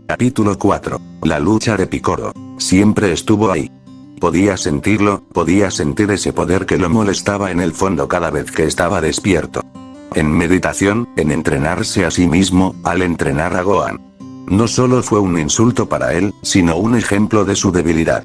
Capítulo 4. La lucha de Picoro. Siempre estuvo ahí. Podía sentirlo, podía sentir ese poder que lo molestaba en el fondo cada vez que estaba despierto. En meditación, en entrenarse a sí mismo, al entrenar a Gohan. No solo fue un insulto para él, sino un ejemplo de su debilidad.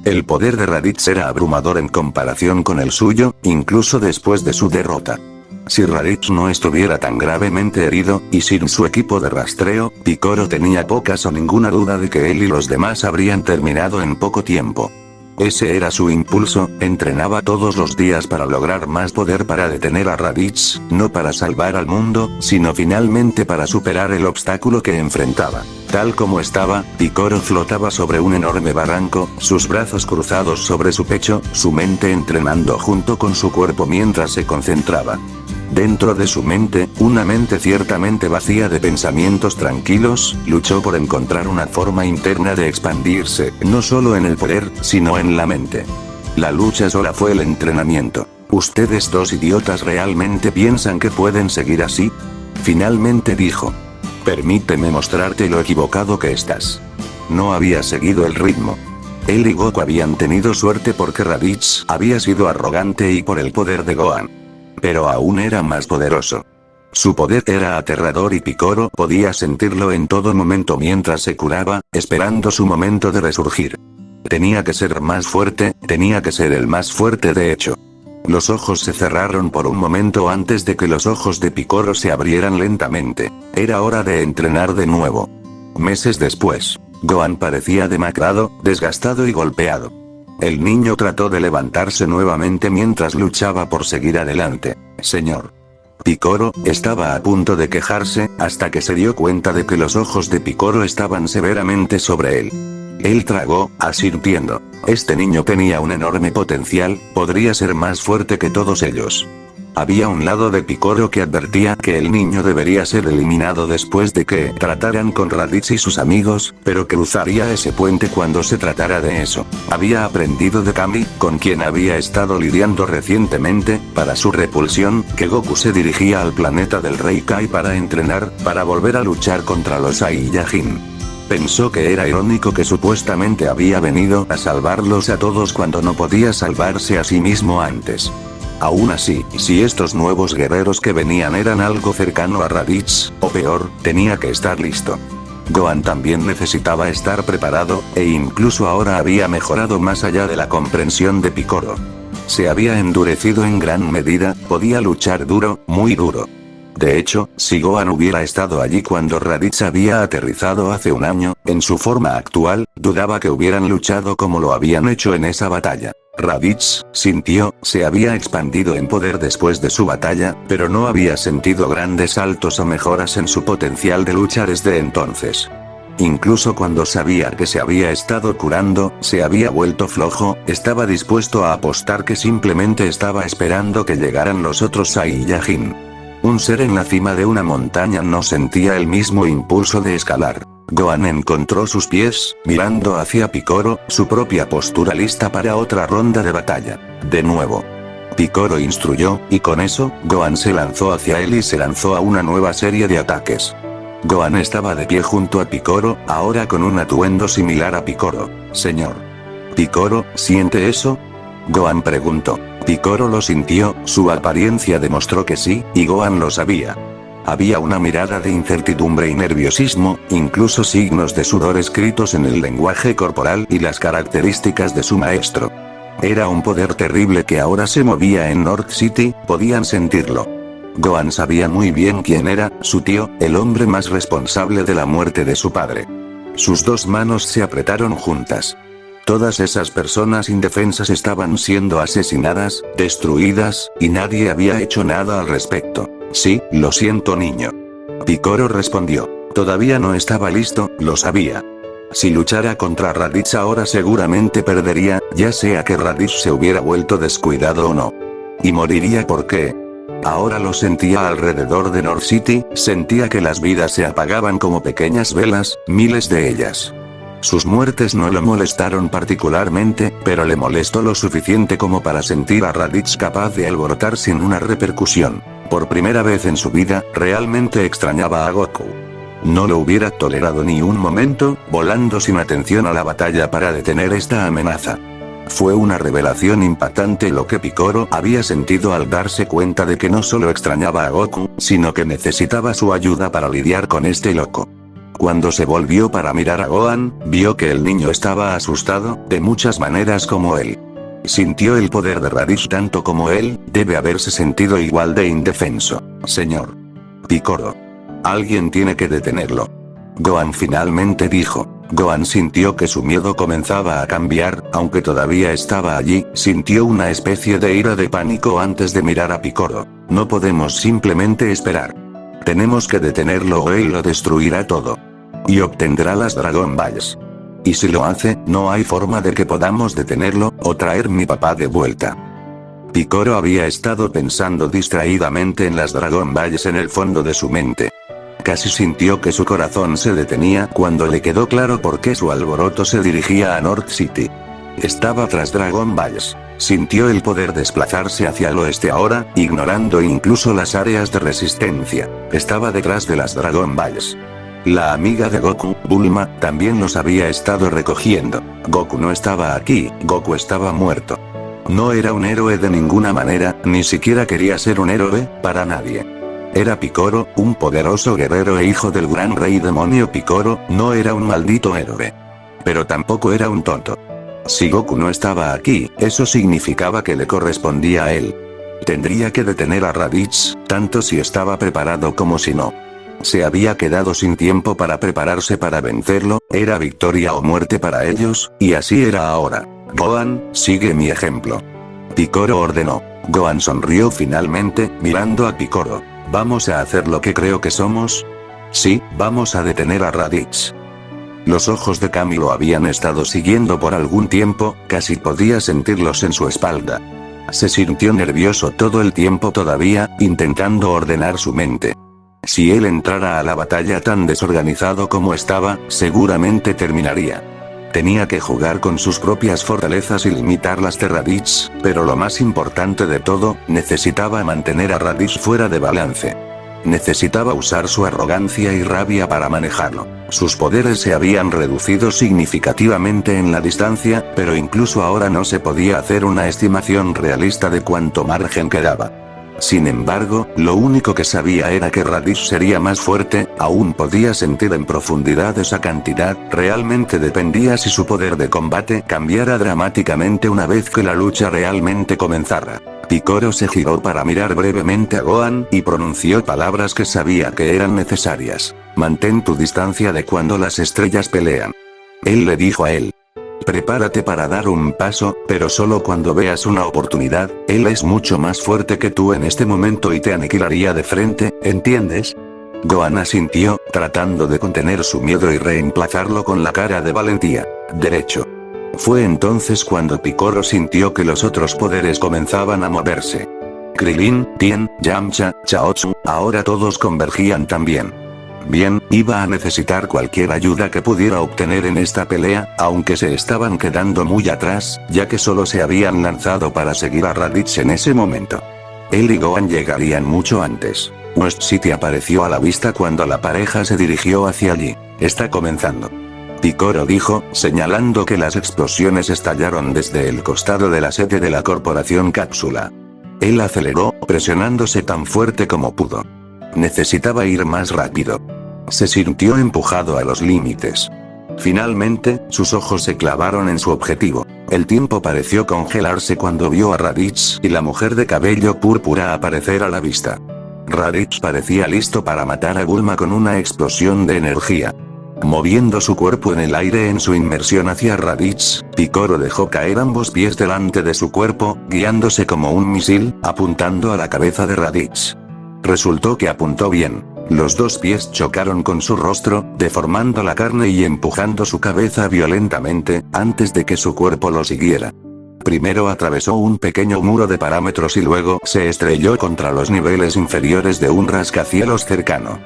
El poder de Raditz era abrumador en comparación con el suyo, incluso después de su derrota. Si Raditz no estuviera tan gravemente herido, y sin su equipo de rastreo, Picoro tenía pocas o ninguna duda de que él y los demás habrían terminado en poco tiempo. Ese era su impulso, entrenaba todos los días para lograr más poder para detener a Raditz, no para salvar al mundo, sino finalmente para superar el obstáculo que enfrentaba. Tal como estaba, Picoro flotaba sobre un enorme barranco, sus brazos cruzados sobre su pecho, su mente entrenando junto con su cuerpo mientras se concentraba. Dentro de su mente, una mente ciertamente vacía de pensamientos tranquilos, luchó por encontrar una forma interna de expandirse, no solo en el poder, sino en la mente. La lucha sola fue el entrenamiento. ¿Ustedes dos idiotas realmente piensan que pueden seguir así? Finalmente dijo. Permíteme mostrarte lo equivocado que estás. No había seguido el ritmo. Él y Goku habían tenido suerte porque Raditz había sido arrogante y por el poder de Gohan. Pero aún era más poderoso. Su poder era aterrador y Picoro podía sentirlo en todo momento mientras se curaba, esperando su momento de resurgir. Tenía que ser más fuerte, tenía que ser el más fuerte de hecho. Los ojos se cerraron por un momento antes de que los ojos de Picoro se abrieran lentamente. Era hora de entrenar de nuevo. Meses después, Gohan parecía demacrado, desgastado y golpeado. El niño trató de levantarse nuevamente mientras luchaba por seguir adelante. Señor. Picoro estaba a punto de quejarse, hasta que se dio cuenta de que los ojos de Picoro estaban severamente sobre él. Él tragó, asintiendo. Este niño tenía un enorme potencial, podría ser más fuerte que todos ellos. Había un lado de Picoro que advertía que el niño debería ser eliminado después de que trataran con Raditz y sus amigos, pero cruzaría ese puente cuando se tratara de eso. Había aprendido de Kami, con quien había estado lidiando recientemente, para su repulsión, que Goku se dirigía al planeta del Rey Kai para entrenar, para volver a luchar contra los Saiyajin. Pensó que era irónico que supuestamente había venido a salvarlos a todos cuando no podía salvarse a sí mismo antes. Aún así, si estos nuevos guerreros que venían eran algo cercano a Raditz, o peor, tenía que estar listo. Gohan también necesitaba estar preparado, e incluso ahora había mejorado más allá de la comprensión de Picoro. Se había endurecido en gran medida, podía luchar duro, muy duro. De hecho, si Gohan hubiera estado allí cuando Raditz había aterrizado hace un año, en su forma actual, dudaba que hubieran luchado como lo habían hecho en esa batalla. Raditz, sintió, se había expandido en poder después de su batalla, pero no había sentido grandes saltos o mejoras en su potencial de lucha desde entonces. Incluso cuando sabía que se había estado curando, se había vuelto flojo, estaba dispuesto a apostar que simplemente estaba esperando que llegaran los otros Saiyajin. Un ser en la cima de una montaña no sentía el mismo impulso de escalar. Gohan encontró sus pies, mirando hacia Picoro, su propia postura lista para otra ronda de batalla. De nuevo. Picoro instruyó, y con eso, Gohan se lanzó hacia él y se lanzó a una nueva serie de ataques. Gohan estaba de pie junto a Picoro, ahora con un atuendo similar a Picoro. Señor. Picoro, ¿siente eso? Gohan preguntó. Picoro lo sintió, su apariencia demostró que sí, y Gohan lo sabía. Había una mirada de incertidumbre y nerviosismo, incluso signos de sudor escritos en el lenguaje corporal y las características de su maestro. Era un poder terrible que ahora se movía en North City, podían sentirlo. Gohan sabía muy bien quién era, su tío, el hombre más responsable de la muerte de su padre. Sus dos manos se apretaron juntas. Todas esas personas indefensas estaban siendo asesinadas, destruidas, y nadie había hecho nada al respecto. Sí, lo siento niño. Picoro respondió. Todavía no estaba listo, lo sabía. Si luchara contra Raditz ahora seguramente perdería, ya sea que Raditz se hubiera vuelto descuidado o no. Y moriría porque... Ahora lo sentía alrededor de North City, sentía que las vidas se apagaban como pequeñas velas, miles de ellas. Sus muertes no lo molestaron particularmente, pero le molestó lo suficiente como para sentir a Raditz capaz de alborotar sin una repercusión. Por primera vez en su vida, realmente extrañaba a Goku. No lo hubiera tolerado ni un momento, volando sin atención a la batalla para detener esta amenaza. Fue una revelación impactante lo que Picoro había sentido al darse cuenta de que no solo extrañaba a Goku, sino que necesitaba su ayuda para lidiar con este loco. Cuando se volvió para mirar a Gohan, vio que el niño estaba asustado, de muchas maneras como él. Sintió el poder de Raditz tanto como él, debe haberse sentido igual de indefenso. Señor Picoro. Alguien tiene que detenerlo. Gohan finalmente dijo. Gohan sintió que su miedo comenzaba a cambiar, aunque todavía estaba allí, sintió una especie de ira de pánico antes de mirar a Picoro. No podemos simplemente esperar. Tenemos que detenerlo o él lo destruirá todo. Y obtendrá las Dragon Balls. Y si lo hace, no hay forma de que podamos detenerlo, o traer mi papá de vuelta. Picoro había estado pensando distraídamente en las Dragon Balls en el fondo de su mente. Casi sintió que su corazón se detenía cuando le quedó claro por qué su alboroto se dirigía a North City. Estaba tras Dragon Balls. Sintió el poder desplazarse hacia el oeste ahora, ignorando incluso las áreas de resistencia. Estaba detrás de las Dragon Balls. La amiga de Goku, Bulma, también los había estado recogiendo. Goku no estaba aquí, Goku estaba muerto. No era un héroe de ninguna manera, ni siquiera quería ser un héroe, para nadie. Era Picoro, un poderoso guerrero e hijo del gran rey demonio Picoro, no era un maldito héroe. Pero tampoco era un tonto. Si Goku no estaba aquí, eso significaba que le correspondía a él. Tendría que detener a Raditz, tanto si estaba preparado como si no. Se había quedado sin tiempo para prepararse para vencerlo, era victoria o muerte para ellos, y así era ahora. Gohan, sigue mi ejemplo. Picoro ordenó. Gohan sonrió finalmente, mirando a Picoro. ¿Vamos a hacer lo que creo que somos? Sí, vamos a detener a Raditz. Los ojos de Kami lo habían estado siguiendo por algún tiempo, casi podía sentirlos en su espalda. Se sintió nervioso todo el tiempo todavía, intentando ordenar su mente. Si él entrara a la batalla tan desorganizado como estaba, seguramente terminaría. Tenía que jugar con sus propias fortalezas y limitar las de Raditz, pero lo más importante de todo, necesitaba mantener a Raditz fuera de balance. Necesitaba usar su arrogancia y rabia para manejarlo. Sus poderes se habían reducido significativamente en la distancia, pero incluso ahora no se podía hacer una estimación realista de cuánto margen quedaba. Sin embargo, lo único que sabía era que Raditz sería más fuerte, aún podía sentir en profundidad esa cantidad, realmente dependía si su poder de combate cambiara dramáticamente una vez que la lucha realmente comenzara. Picoro se giró para mirar brevemente a Gohan, y pronunció palabras que sabía que eran necesarias. Mantén tu distancia de cuando las estrellas pelean. Él le dijo a él. Prepárate para dar un paso, pero solo cuando veas una oportunidad, él es mucho más fuerte que tú en este momento y te aniquilaría de frente, ¿entiendes? Gohan asintió, tratando de contener su miedo y reemplazarlo con la cara de valentía. Derecho. Fue entonces cuando Picoro sintió que los otros poderes comenzaban a moverse. Krillin, Tien, Yamcha, Chaozu, ahora todos convergían también. Bien, iba a necesitar cualquier ayuda que pudiera obtener en esta pelea, aunque se estaban quedando muy atrás, ya que solo se habían lanzado para seguir a Raditz en ese momento. Él y Gohan llegarían mucho antes. West City apareció a la vista cuando la pareja se dirigió hacia allí. Está comenzando. Picoro dijo, señalando que las explosiones estallaron desde el costado de la sede de la corporación Cápsula. Él aceleró, presionándose tan fuerte como pudo. Necesitaba ir más rápido. Se sintió empujado a los límites. Finalmente, sus ojos se clavaron en su objetivo. El tiempo pareció congelarse cuando vio a Raditz y la mujer de cabello púrpura aparecer a la vista. Raditz parecía listo para matar a Bulma con una explosión de energía. Moviendo su cuerpo en el aire en su inmersión hacia Raditz, Picoro dejó caer ambos pies delante de su cuerpo, guiándose como un misil, apuntando a la cabeza de Raditz. Resultó que apuntó bien. Los dos pies chocaron con su rostro, deformando la carne y empujando su cabeza violentamente, antes de que su cuerpo lo siguiera. Primero atravesó un pequeño muro de parámetros y luego se estrelló contra los niveles inferiores de un rascacielos cercano.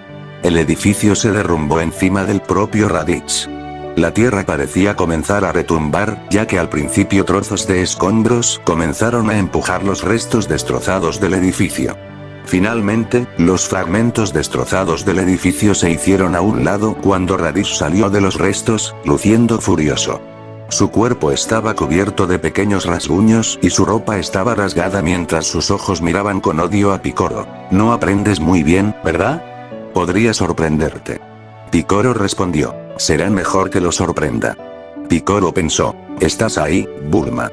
El edificio se derrumbó encima del propio Raditz. La tierra parecía comenzar a retumbar, ya que al principio trozos de escombros comenzaron a empujar los restos destrozados del edificio. Finalmente, los fragmentos destrozados del edificio se hicieron a un lado cuando Raditz salió de los restos, luciendo furioso. Su cuerpo estaba cubierto de pequeños rasguños y su ropa estaba rasgada mientras sus ojos miraban con odio a Picoro. No aprendes muy bien, ¿verdad? Podría sorprenderte. Picoro respondió. Será mejor que lo sorprenda. Picoro pensó. ¿Estás ahí, Bulma?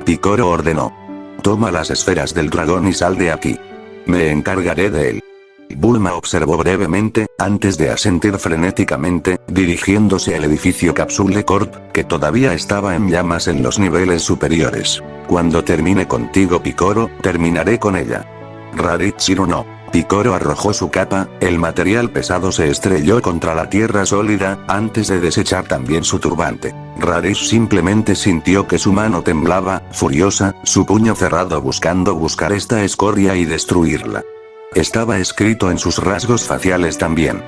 Picoro ordenó. Toma las esferas del dragón y sal de aquí. Me encargaré de él. Bulma observó brevemente, antes de asentir frenéticamente, dirigiéndose al edificio Capsule Corp, que todavía estaba en llamas en los niveles superiores. Cuando termine contigo Picoro, terminaré con ella. Raditz no. Picoro arrojó su capa, el material pesado se estrelló contra la tierra sólida, antes de desechar también su turbante. Raditz simplemente sintió que su mano temblaba, furiosa, su puño cerrado buscar esta escoria y destruirla. Estaba escrito en sus rasgos faciales también.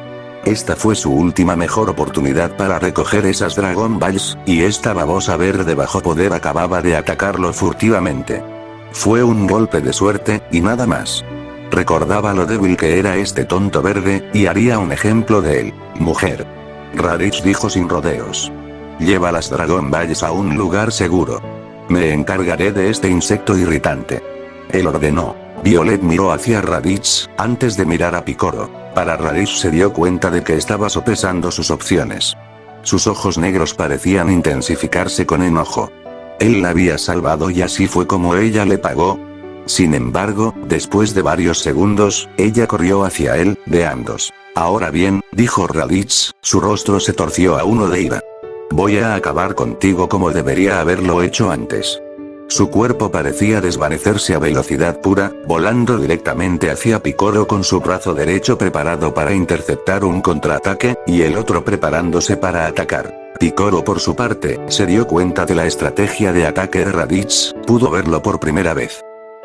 Esta fue su última mejor oportunidad para recoger esas Dragon Balls, y esta babosa verde bajo poder acababa de atacarlo furtivamente. Fue un golpe de suerte, y nada más. Recordaba lo débil que era este tonto verde, y haría un ejemplo de él. Mujer. Raditz dijo sin rodeos. Lleva las Dragon Balls a un lugar seguro. Me encargaré de este insecto irritante. Él ordenó. Violet miró hacia Raditz, antes de mirar a Picoro. Para Raditz se dio cuenta de que estaba sopesando sus opciones. Sus ojos negros parecían intensificarse con enojo. Él la había salvado y así fue como ella le pagó. Sin embargo, después de varios segundos, ella corrió hacia él, de ambos. Ahora bien, dijo Raditz, su rostro se torció a uno de ira. Voy a acabar contigo como debería haberlo hecho antes. Su cuerpo parecía desvanecerse a velocidad pura, volando directamente hacia Picoro con su brazo derecho preparado para interceptar un contraataque, y el otro preparándose para atacar. Picoro por su parte, se dio cuenta de la estrategia de ataque de Raditz, pudo verlo por primera vez.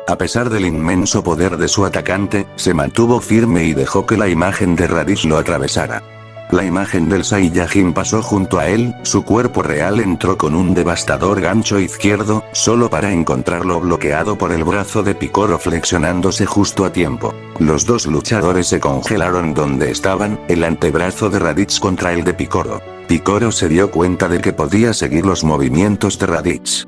A pesar del inmenso poder de su atacante, se mantuvo firme y dejó que la imagen de Raditz lo atravesara. La imagen del Saiyajin pasó junto a él, su cuerpo real entró con un devastador gancho izquierdo, solo para encontrarlo bloqueado por el brazo de Picoro flexionándose justo a tiempo. Los dos luchadores se congelaron donde estaban, el antebrazo de Raditz contra el de Picoro. Picoro se dio cuenta de que podía seguir los movimientos de Raditz.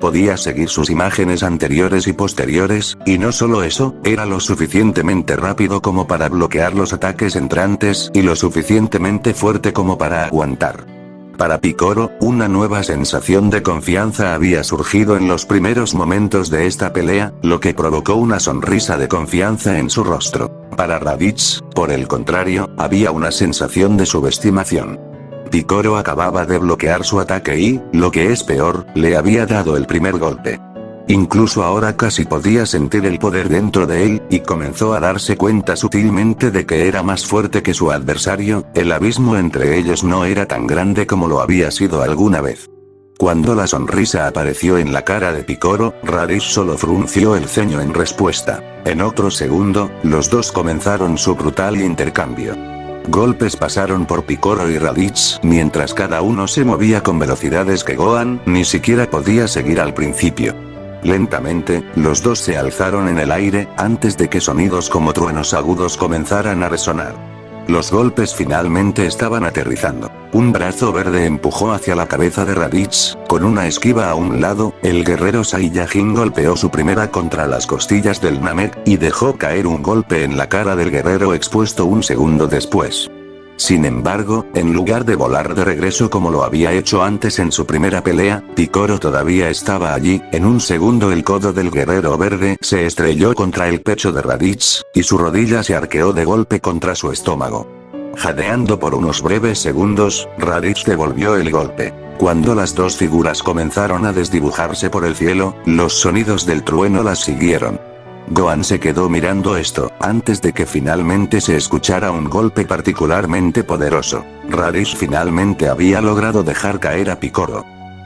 Podía seguir sus imágenes anteriores y posteriores, y no solo eso, era lo suficientemente rápido como para bloquear los ataques entrantes, y lo suficientemente fuerte como para aguantar. Para Picoro, una nueva sensación de confianza había surgido en los primeros momentos de esta pelea, lo que provocó una sonrisa de confianza en su rostro. Para Raditz, por el contrario, había una sensación de subestimación. Picoro acababa de bloquear su ataque y, lo que es peor, le había dado el primer golpe. Incluso ahora casi podía sentir el poder dentro de él, y comenzó a darse cuenta sutilmente de que era más fuerte que su adversario, el abismo entre ellos no era tan grande como lo había sido alguna vez. Cuando la sonrisa apareció en la cara de Picoro, Raditz solo frunció el ceño en respuesta. En otro segundo, los dos comenzaron su brutal intercambio. Golpes pasaron por Picoro y Raditz, mientras cada uno se movía con velocidades que Gohan ni siquiera podía seguir al principio. Lentamente, los dos se alzaron en el aire, antes de que sonidos como truenos agudos comenzaran a resonar. Los golpes finalmente estaban aterrizando. Un brazo verde empujó hacia la cabeza de Raditz, con una esquiva a un lado, el guerrero Saiyajin golpeó su primera contra las costillas del Namek, y dejó caer un golpe en la cara del guerrero expuesto un segundo después. Sin embargo, en lugar de volar de regreso como lo había hecho antes en su primera pelea, Picoro todavía estaba allí. En un segundo el codo del guerrero verde se estrelló contra el pecho de Raditz, y su rodilla se arqueó de golpe contra su estómago. Jadeando por unos breves segundos, Raditz devolvió el golpe. Cuando las dos figuras comenzaron a desdibujarse por el cielo, los sonidos del trueno las siguieron. Gohan se quedó mirando esto, antes de que finalmente se escuchara un golpe particularmente poderoso. Raditz finalmente había logrado dejar caer a Picoro.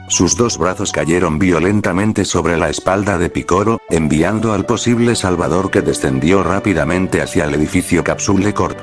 Sus dos brazos cayeron violentamente sobre la espalda de Picoro, enviando al posible salvador que descendió rápidamente hacia el edificio Capsule Corp.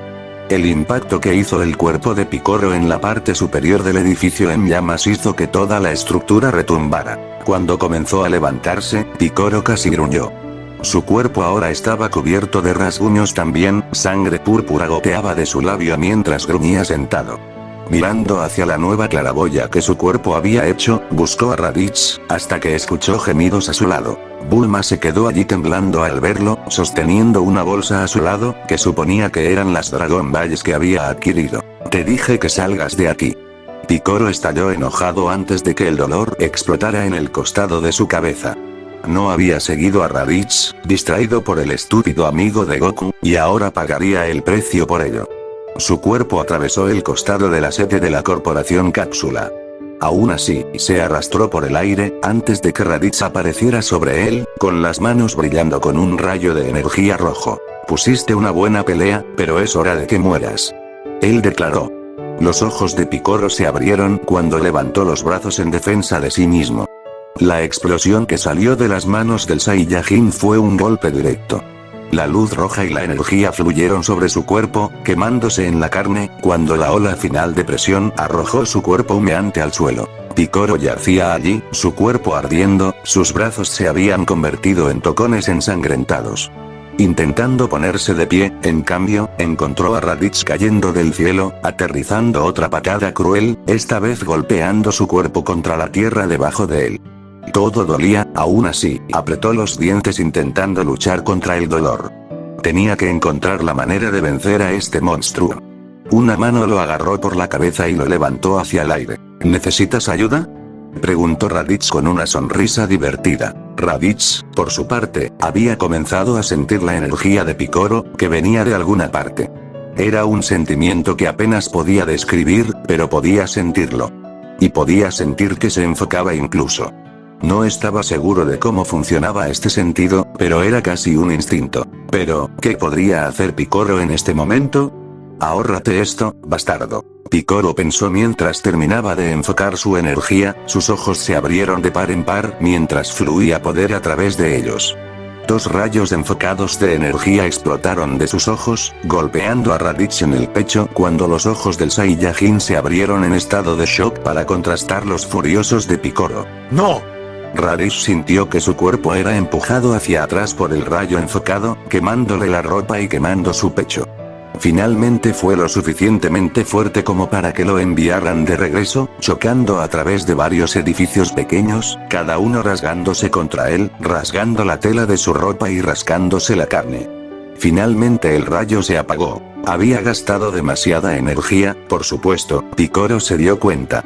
El impacto que hizo el cuerpo de Picoro en la parte superior del edificio en llamas hizo que toda la estructura retumbara. Cuando comenzó a levantarse, Picoro casi gruñó. Su cuerpo ahora estaba cubierto de rasguños también, sangre púrpura goteaba de su labio mientras gruñía sentado. Mirando hacia la nueva claraboya que su cuerpo había hecho, buscó a Raditz, hasta que escuchó gemidos a su lado. Bulma se quedó allí temblando al verlo, sosteniendo una bolsa a su lado, que suponía que eran las Dragon Balls que había adquirido. Te dije que salgas de aquí. Picoro estalló enojado antes de que el dolor explotara en el costado de su cabeza. No había seguido a Raditz, distraído por el estúpido amigo de Goku, y ahora pagaría el precio por ello. Su cuerpo atravesó el costado de la sede de la corporación Cápsula. Aún así, se arrastró por el aire, antes de que Raditz apareciera sobre él, con las manos brillando con un rayo de energía rojo. Pusiste una buena pelea, pero es hora de que mueras. Él declaró. Los ojos de Picoro se abrieron cuando levantó los brazos en defensa de sí mismo. La explosión que salió de las manos del Saiyajin fue un golpe directo. La luz roja y la energía fluyeron sobre su cuerpo, quemándose en la carne, cuando la ola final de presión arrojó su cuerpo humeante al suelo. Picoro yacía allí, su cuerpo ardiendo, sus brazos se habían convertido en tocones ensangrentados. Intentando ponerse de pie, en cambio, encontró a Raditz cayendo del cielo, aterrizando otra patada cruel, esta vez golpeando su cuerpo contra la tierra debajo de él. Todo dolía, aún así, apretó los dientes intentando luchar contra el dolor. Tenía que encontrar la manera de vencer a este monstruo. Una mano lo agarró por la cabeza y lo levantó hacia el aire. ¿Necesitas ayuda?, preguntó Raditz con una sonrisa divertida. Raditz, por su parte, había comenzado a sentir la energía de Picoro, que venía de alguna parte. Era un sentimiento que apenas podía describir, pero podía sentirlo. Y podía sentir que se enfocaba incluso. No estaba seguro de cómo funcionaba este sentido, pero era casi un instinto. Pero, ¿qué podría hacer Picoro en este momento? Ahórrate esto, bastardo. Picoro pensó mientras terminaba de enfocar su energía, sus ojos se abrieron de par en par mientras fluía poder a través de ellos. Dos rayos enfocados de energía explotaron de sus ojos, golpeando a Raditz en el pecho cuando los ojos del Saiyajin se abrieron en estado de shock para contrastar los furiosos de Picoro. ¡No! Raditz sintió que su cuerpo era empujado hacia atrás por el rayo enfocado, quemándole la ropa y quemando su pecho. Finalmente fue lo suficientemente fuerte como para que lo enviaran de regreso, chocando a través de varios edificios pequeños, cada uno rasgándose contra él, rasgando la tela de su ropa y rascándose la carne. Finalmente el rayo se apagó. Había gastado demasiada energía, por supuesto, Picoro se dio cuenta.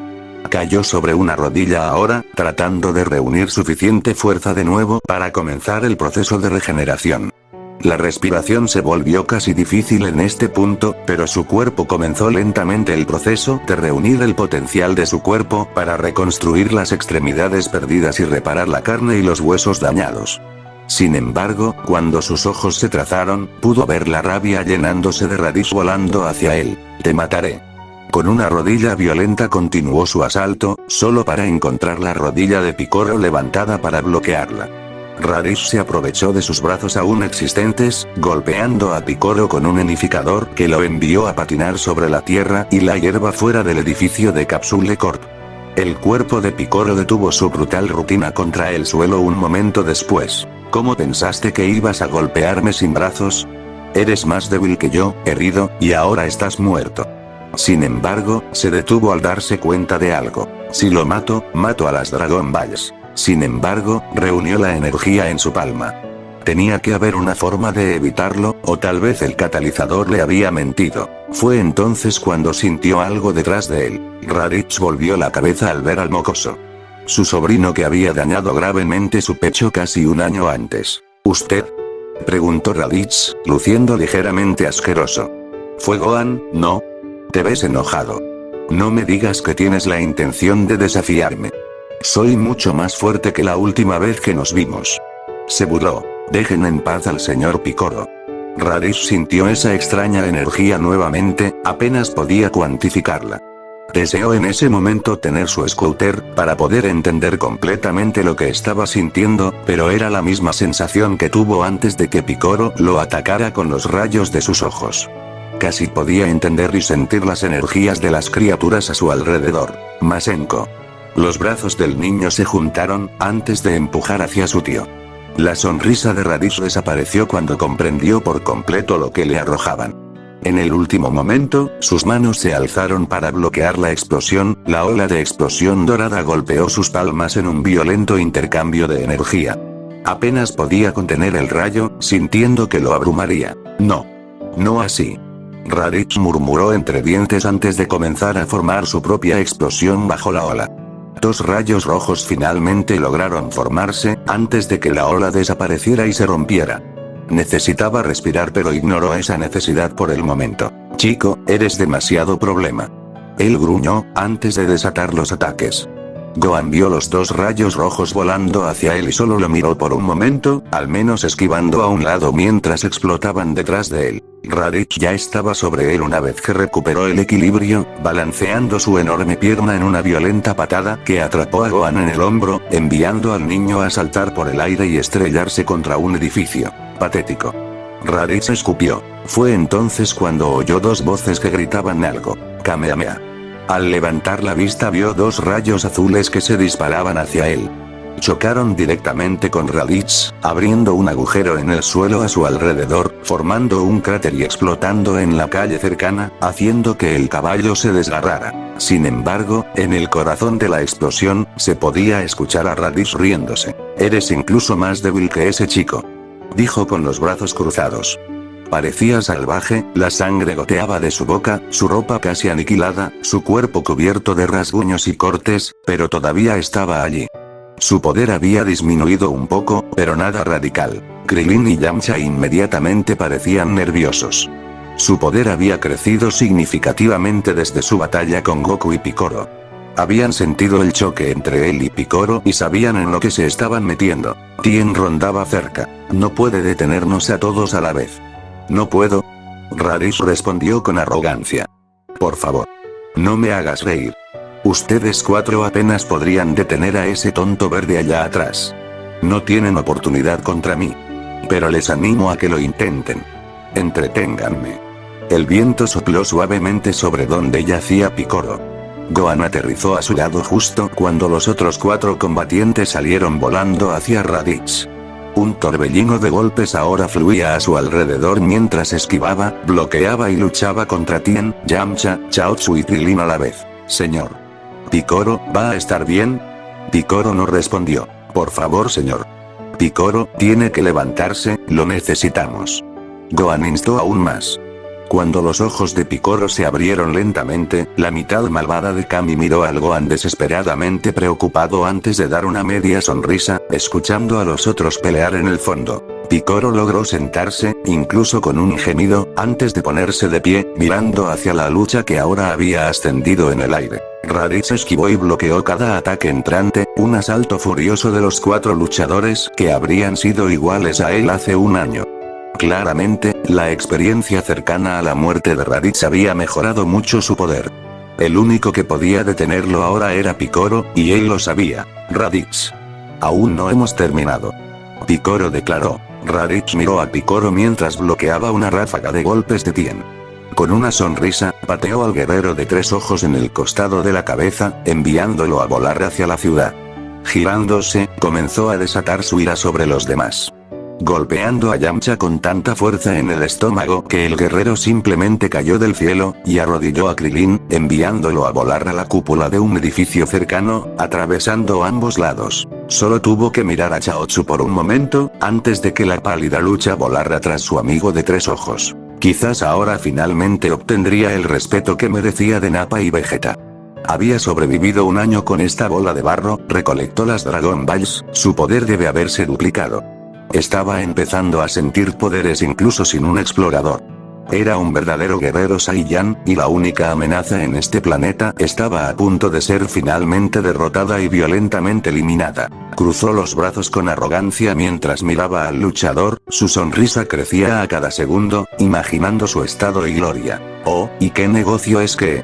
Cayó sobre una rodilla ahora, tratando de reunir suficiente fuerza de nuevo para comenzar el proceso de regeneración. La respiración se volvió casi difícil en este punto, pero su cuerpo comenzó lentamente el proceso de reunir el potencial de su cuerpo para reconstruir las extremidades perdidas y reparar la carne y los huesos dañados. Sin embargo, cuando sus ojos se trazaron, pudo ver la rabia llenándose de Raditz volando hacia él. Te mataré. Con una rodilla violenta continuó su asalto, solo para encontrar la rodilla de Picoro levantada para bloquearla. Raditz se aprovechó de sus brazos aún existentes, golpeando a Picoro con un unificador que lo envió a patinar sobre la tierra y la hierba fuera del edificio de Capsule Corp. El cuerpo de Picoro detuvo su brutal rutina contra el suelo un momento después. ¿Cómo pensaste que ibas a golpearme sin brazos? Eres más débil que yo, herido, y ahora estás muerto. Sin embargo, se detuvo al darse cuenta de algo. Si lo mato, mato a las Dragon Balls. Sin embargo, reunió la energía en su palma. Tenía que haber una forma de evitarlo, o tal vez el catalizador le había mentido. Fue entonces cuando sintió algo detrás de él. Raditz volvió la cabeza al ver al mocoso. Su sobrino que había dañado gravemente su pecho casi un año antes. ¿Usted?, preguntó Raditz, luciendo ligeramente asqueroso. ¿Fue Gohan, no? Te ves enojado. No me digas que tienes la intención de desafiarme. Soy mucho más fuerte que la última vez que nos vimos. Se burló. Dejen en paz al señor Picoro. Raditz sintió esa extraña energía nuevamente, apenas podía cuantificarla. Deseó en ese momento tener su scooter, para poder entender completamente lo que estaba sintiendo, pero era la misma sensación que tuvo antes de que Picoro lo atacara con los rayos de sus ojos. Casi podía entender y sentir las energías de las criaturas a su alrededor. Masenko. Los brazos del niño se juntaron, antes de empujar hacia su tío. La sonrisa de Raditz desapareció cuando comprendió por completo lo que le arrojaban. En el último momento, sus manos se alzaron para bloquear la explosión, la ola de explosión dorada golpeó sus palmas en un violento intercambio de energía. Apenas podía contener el rayo, sintiendo que lo abrumaría. No. No así. Raditz murmuró entre dientes antes de comenzar a formar su propia explosión bajo la ola. 2 rayos rojos finalmente lograron formarse, antes de que la ola desapareciera y se rompiera. Necesitaba respirar pero ignoró esa necesidad por el momento. Chico, eres demasiado problema. Él gruñó, antes de desatar los ataques. Gohan vio los 2 rayos rojos volando hacia él y solo lo miró por un momento, al menos esquivando a un lado mientras explotaban detrás de él. Raditz ya estaba sobre él una vez que recuperó el equilibrio, balanceando su enorme pierna en una violenta patada que atrapó a Gohan en el hombro, enviando al niño a saltar por el aire y estrellarse contra un edificio. Patético. Raditz escupió. Fue entonces cuando oyó 2 voces que gritaban algo. Kamehameha. Al levantar la vista vio 2 rayos azules que se disparaban hacia él. Chocaron directamente con Raditz, abriendo un agujero en el suelo a su alrededor, formando un cráter y explotando en la calle cercana, haciendo que el caballo se desgarrara. Sin embargo, en el corazón de la explosión, se podía escuchar a Raditz riéndose. Eres incluso más débil que ese chico. Dijo con los brazos cruzados. Parecía salvaje, la sangre goteaba de su boca, su ropa casi aniquilada, su cuerpo cubierto de rasguños y cortes, pero todavía estaba allí. Su poder había disminuido un poco, pero nada radical. Krillin y Yamcha inmediatamente parecían nerviosos. Su poder había crecido significativamente desde su batalla con Goku y Piccolo. Habían sentido el choque entre él y Piccolo y sabían en lo que se estaban metiendo. Tien rondaba cerca. No puede detenernos a todos a la vez. No puedo. Raditz respondió con arrogancia. Por favor. No me hagas reír. Ustedes 4 apenas podrían detener a ese tonto verde allá atrás. No tienen oportunidad contra mí. Pero les animo a que lo intenten. Entreténganme. El viento sopló suavemente sobre donde yacía Piccolo. Gohan aterrizó a su lado justo cuando los otros 4 combatientes salieron volando hacia Raditz. Un torbellino de golpes ahora fluía a su alrededor mientras esquivaba, bloqueaba y luchaba contra Tien, Yamcha, Chaozu y Krillin a la vez. Señor. Piccolo, ¿va a estar bien? Piccolo no respondió. Por favor, señor. Piccolo, tiene que levantarse, lo necesitamos. Gohan instó aún más. Cuando los ojos de Piccolo se abrieron lentamente, la mitad malvada de Kami miró al Gohan desesperadamente preocupado antes de dar una media sonrisa, escuchando a los otros pelear en el fondo. Piccolo logró sentarse, incluso con un gemido, antes de ponerse de pie, mirando hacia la lucha que ahora había ascendido en el aire. Raditz esquivó y bloqueó cada ataque entrante, un asalto furioso de los 4 luchadores que habrían sido iguales a él hace un año. Claramente, la experiencia cercana a la muerte de Raditz había mejorado mucho su poder. El único que podía detenerlo ahora era Piccolo, y él lo sabía. Raditz. Aún no hemos terminado. Piccolo declaró. Raditz miró a Piccolo mientras bloqueaba una ráfaga de golpes de Tien. Con una sonrisa, pateó al guerrero de 3 ojos en el costado de la cabeza, enviándolo a volar hacia la ciudad. Girándose, comenzó a desatar su ira sobre los demás. Golpeando a Yamcha con tanta fuerza en el estómago que el guerrero simplemente cayó del cielo, y arrodilló a Krillin, enviándolo a volar a la cúpula de un edificio cercano, atravesando ambos lados. Solo tuvo que mirar a Chaozu por un momento, antes de que la pálida lucha volara tras su amigo de 3 ojos. Quizás ahora finalmente obtendría el respeto que merecía de Nappa y Vegeta. Había sobrevivido un año con esta bola de barro, recolectó las Dragon Balls, su poder debe haberse duplicado. Estaba empezando a sentir poderes incluso sin un explorador. Era un verdadero guerrero Saiyan, y la única amenaza en este planeta estaba a punto de ser finalmente derrotada y violentamente eliminada. Cruzó los brazos con arrogancia mientras miraba al luchador, su sonrisa crecía a cada segundo, imaginando su estado y gloria. Oh, ¿y qué negocio es que?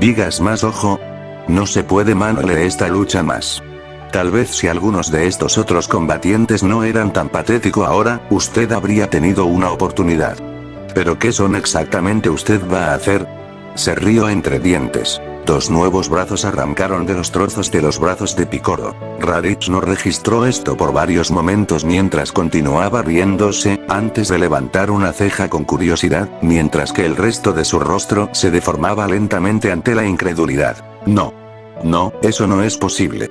Digas más ojo. No se puede mantener esta lucha más. Tal vez si algunos de estos otros combatientes no eran tan patéticos ahora, usted habría tenido una oportunidad. ¿Pero qué son exactamente usted va a hacer? Se rió entre dientes. Dos nuevos brazos arrancaron de los trozos de los brazos de Picoro. Raditz no registró esto por varios momentos mientras continuaba riéndose, antes de levantar una ceja con curiosidad, mientras que el resto de su rostro se deformaba lentamente ante la incredulidad. No. No, eso no es posible.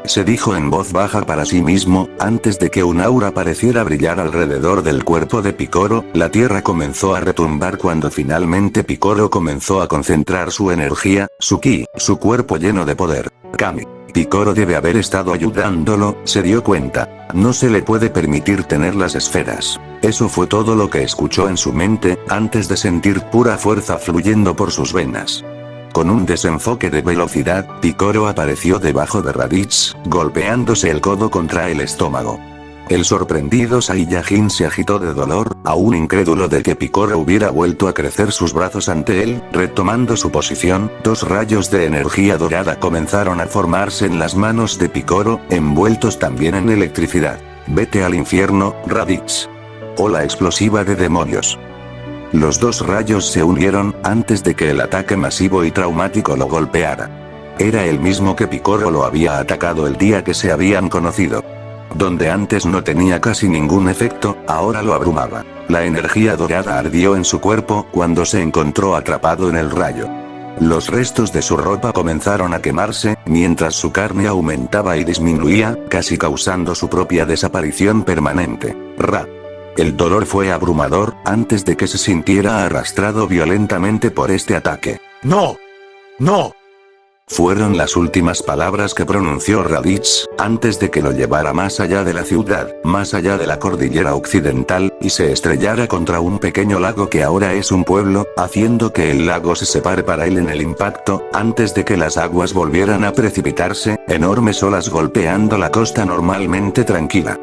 Se dijo en voz baja para sí mismo, antes de que un aura pareciera brillar alrededor del cuerpo de Picoro. La tierra comenzó a retumbar cuando finalmente Picoro comenzó a concentrar su energía, su ki, su cuerpo lleno de poder. Kami. Picoro debe haber estado ayudándolo, se dio cuenta. No se le puede permitir tener las esferas. Eso fue todo lo que escuchó en su mente, antes de sentir pura fuerza fluyendo por sus venas. Con un desenfoque de velocidad, Picoro apareció debajo de Raditz, golpeándose el codo contra el estómago. El sorprendido Saiyajin se agitó de dolor, aún incrédulo de que Picoro hubiera vuelto a crecer sus brazos ante él. Retomando su posición, dos rayos de energía dorada comenzaron a formarse en las manos de Picoro, envueltos también en electricidad. Vete al infierno, Raditz. Ola explosiva de demonios. Los dos rayos se unieron, antes de que el ataque masivo y traumático lo golpeara. Era el mismo que Picoro lo había atacado el día que se habían conocido. Donde antes no tenía casi ningún efecto, ahora lo abrumaba. La energía dorada ardió en su cuerpo cuando se encontró atrapado en el rayo. Los restos de su ropa comenzaron a quemarse, mientras su carne aumentaba y disminuía, casi causando su propia desaparición permanente. El dolor fue abrumador, antes de que se sintiera arrastrado violentamente por este ataque. ¡No! ¡No! Fueron las últimas palabras que pronunció Raditz, antes de que lo llevara más allá de la ciudad, más allá de la cordillera occidental, y se estrellara contra un pequeño lago que ahora es un pueblo, haciendo que el lago se separe para él en el impacto, antes de que las aguas volvieran a precipitarse, enormes olas golpeando la costa normalmente tranquila.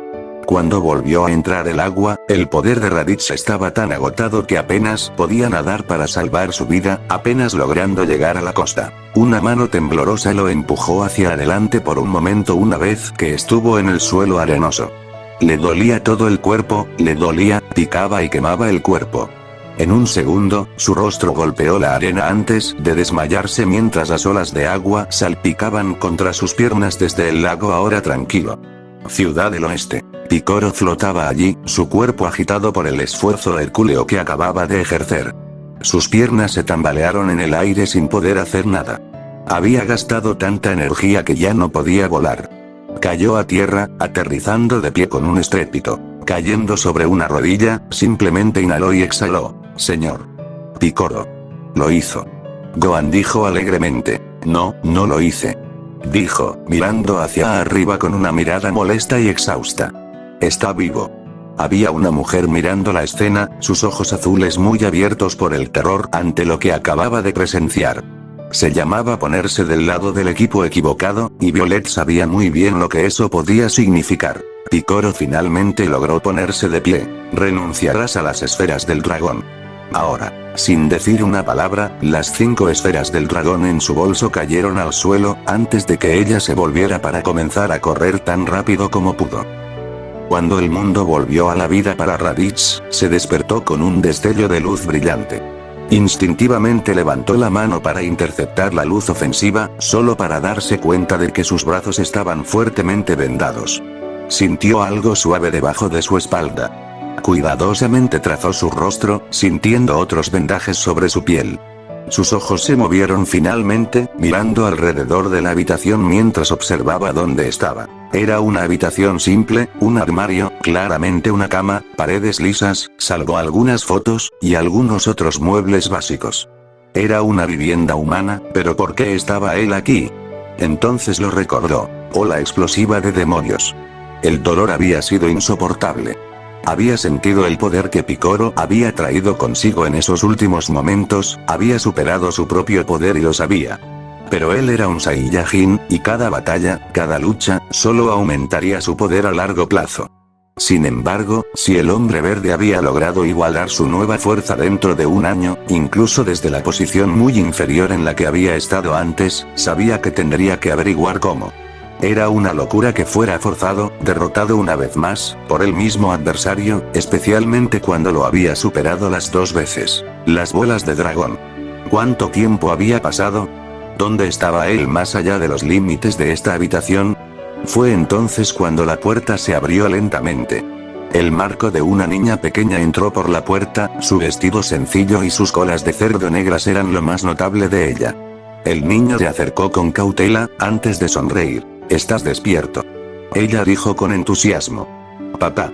Cuando volvió a entrar el agua, el poder de Raditz estaba tan agotado que apenas podía nadar para salvar su vida, apenas logrando llegar a la costa. Una mano temblorosa lo empujó hacia adelante por un momento una vez que estuvo en el suelo arenoso. Le dolía todo el cuerpo, le dolía, picaba y quemaba el cuerpo. En un segundo, su rostro golpeó la arena antes de desmayarse mientras las olas de agua salpicaban contra sus piernas desde el lago ahora tranquilo. Ciudad del Oeste. Picoro flotaba allí, su cuerpo agitado por el esfuerzo hercúleo que acababa de ejercer. Sus piernas se tambalearon en el aire sin poder hacer nada. Había gastado tanta energía que ya no podía volar. Cayó a tierra, aterrizando de pie con un estrépito. Cayendo sobre una rodilla, simplemente inhaló y exhaló. Señor Picoro. Lo hizo. Gohan dijo alegremente. No, no lo hice. Dijo, mirando hacia arriba con una mirada molesta y exhausta. Está vivo. Había una mujer mirando la escena, sus ojos azules muy abiertos por el terror ante lo que acababa de presenciar. Se llamaba ponerse del lado del equipo equivocado, y Violet sabía muy bien lo que eso podía significar. Picoro finalmente logró ponerse de pie. Renunciarás a las esferas del dragón. Ahora, sin decir una palabra, las 5 esferas del dragón en su bolso cayeron al suelo, antes de que ella se volviera para comenzar a correr tan rápido como pudo. Cuando el mundo volvió a la vida para Raditz, se despertó con un destello de luz brillante. Instintivamente levantó la mano para interceptar la luz ofensiva, solo para darse cuenta de que sus brazos estaban fuertemente vendados. Sintió algo suave debajo de su espalda. Cuidadosamente trazó su rostro, sintiendo otros vendajes sobre su piel. Sus ojos se movieron finalmente, mirando alrededor de la habitación mientras observaba dónde estaba. Era una habitación simple, un armario, claramente una cama, paredes lisas, salvo algunas fotos, y algunos otros muebles básicos. Era una vivienda humana, pero ¿por qué estaba él aquí? Entonces lo recordó. Ola explosiva de demonios. El dolor había sido insoportable. Había sentido el poder que Picoro había traído consigo en esos últimos momentos, había superado su propio poder y lo sabía. Pero él era un Saiyajin, y cada batalla, cada lucha, solo aumentaría su poder a largo plazo. Sin embargo, si el hombre verde había logrado igualar su nueva fuerza dentro de un año, incluso desde la posición muy inferior en la que había estado antes, sabía que tendría que averiguar cómo. Era una locura que fuera forzado, derrotado una vez más, por el mismo adversario, especialmente cuando lo había superado las 2 veces. Las bolas de dragón. ¿Cuánto tiempo había pasado? ¿Dónde estaba él más allá de los límites de esta habitación? Fue entonces cuando la puerta se abrió lentamente. El marco de una niña pequeña entró por la puerta, su vestido sencillo y sus colas de cerdo negras eran lo más notable de ella. El niño se acercó con cautela, antes de sonreír. «¿Estás despierto?», ella dijo con entusiasmo. «Papá.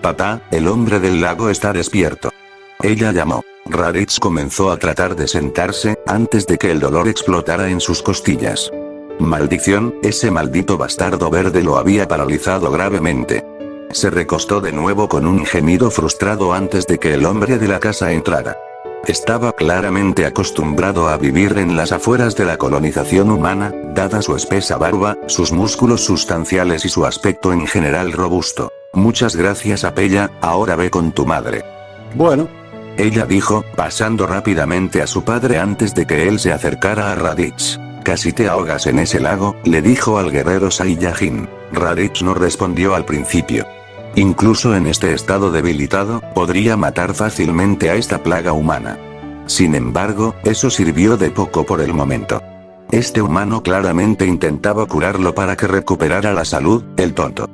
Papá, el hombre del lago está despierto». Ella llamó. Raditz comenzó a tratar de sentarse, antes de que el dolor explotara en sus costillas. Maldición, ese maldito bastardo verde lo había paralizado gravemente. Se recostó de nuevo con un gemido frustrado antes de que el hombre de la casa entrara. Estaba claramente acostumbrado a vivir en las afueras de la colonización humana, dada su espesa barba, sus músculos sustanciales y su aspecto en general robusto. «Muchas gracias, Apella, ahora ve con tu madre». Bueno. Ella dijo, pasando rápidamente a su padre antes de que él se acercara a Raditz. «Casi te ahogas en ese lago», le dijo al guerrero Saiyajin. Raditz no respondió al principio. Incluso en este estado debilitado, podría matar fácilmente a esta plaga humana. Sin embargo, eso sirvió de poco por el momento. Este humano claramente intentaba curarlo para que recuperara la salud, el tonto.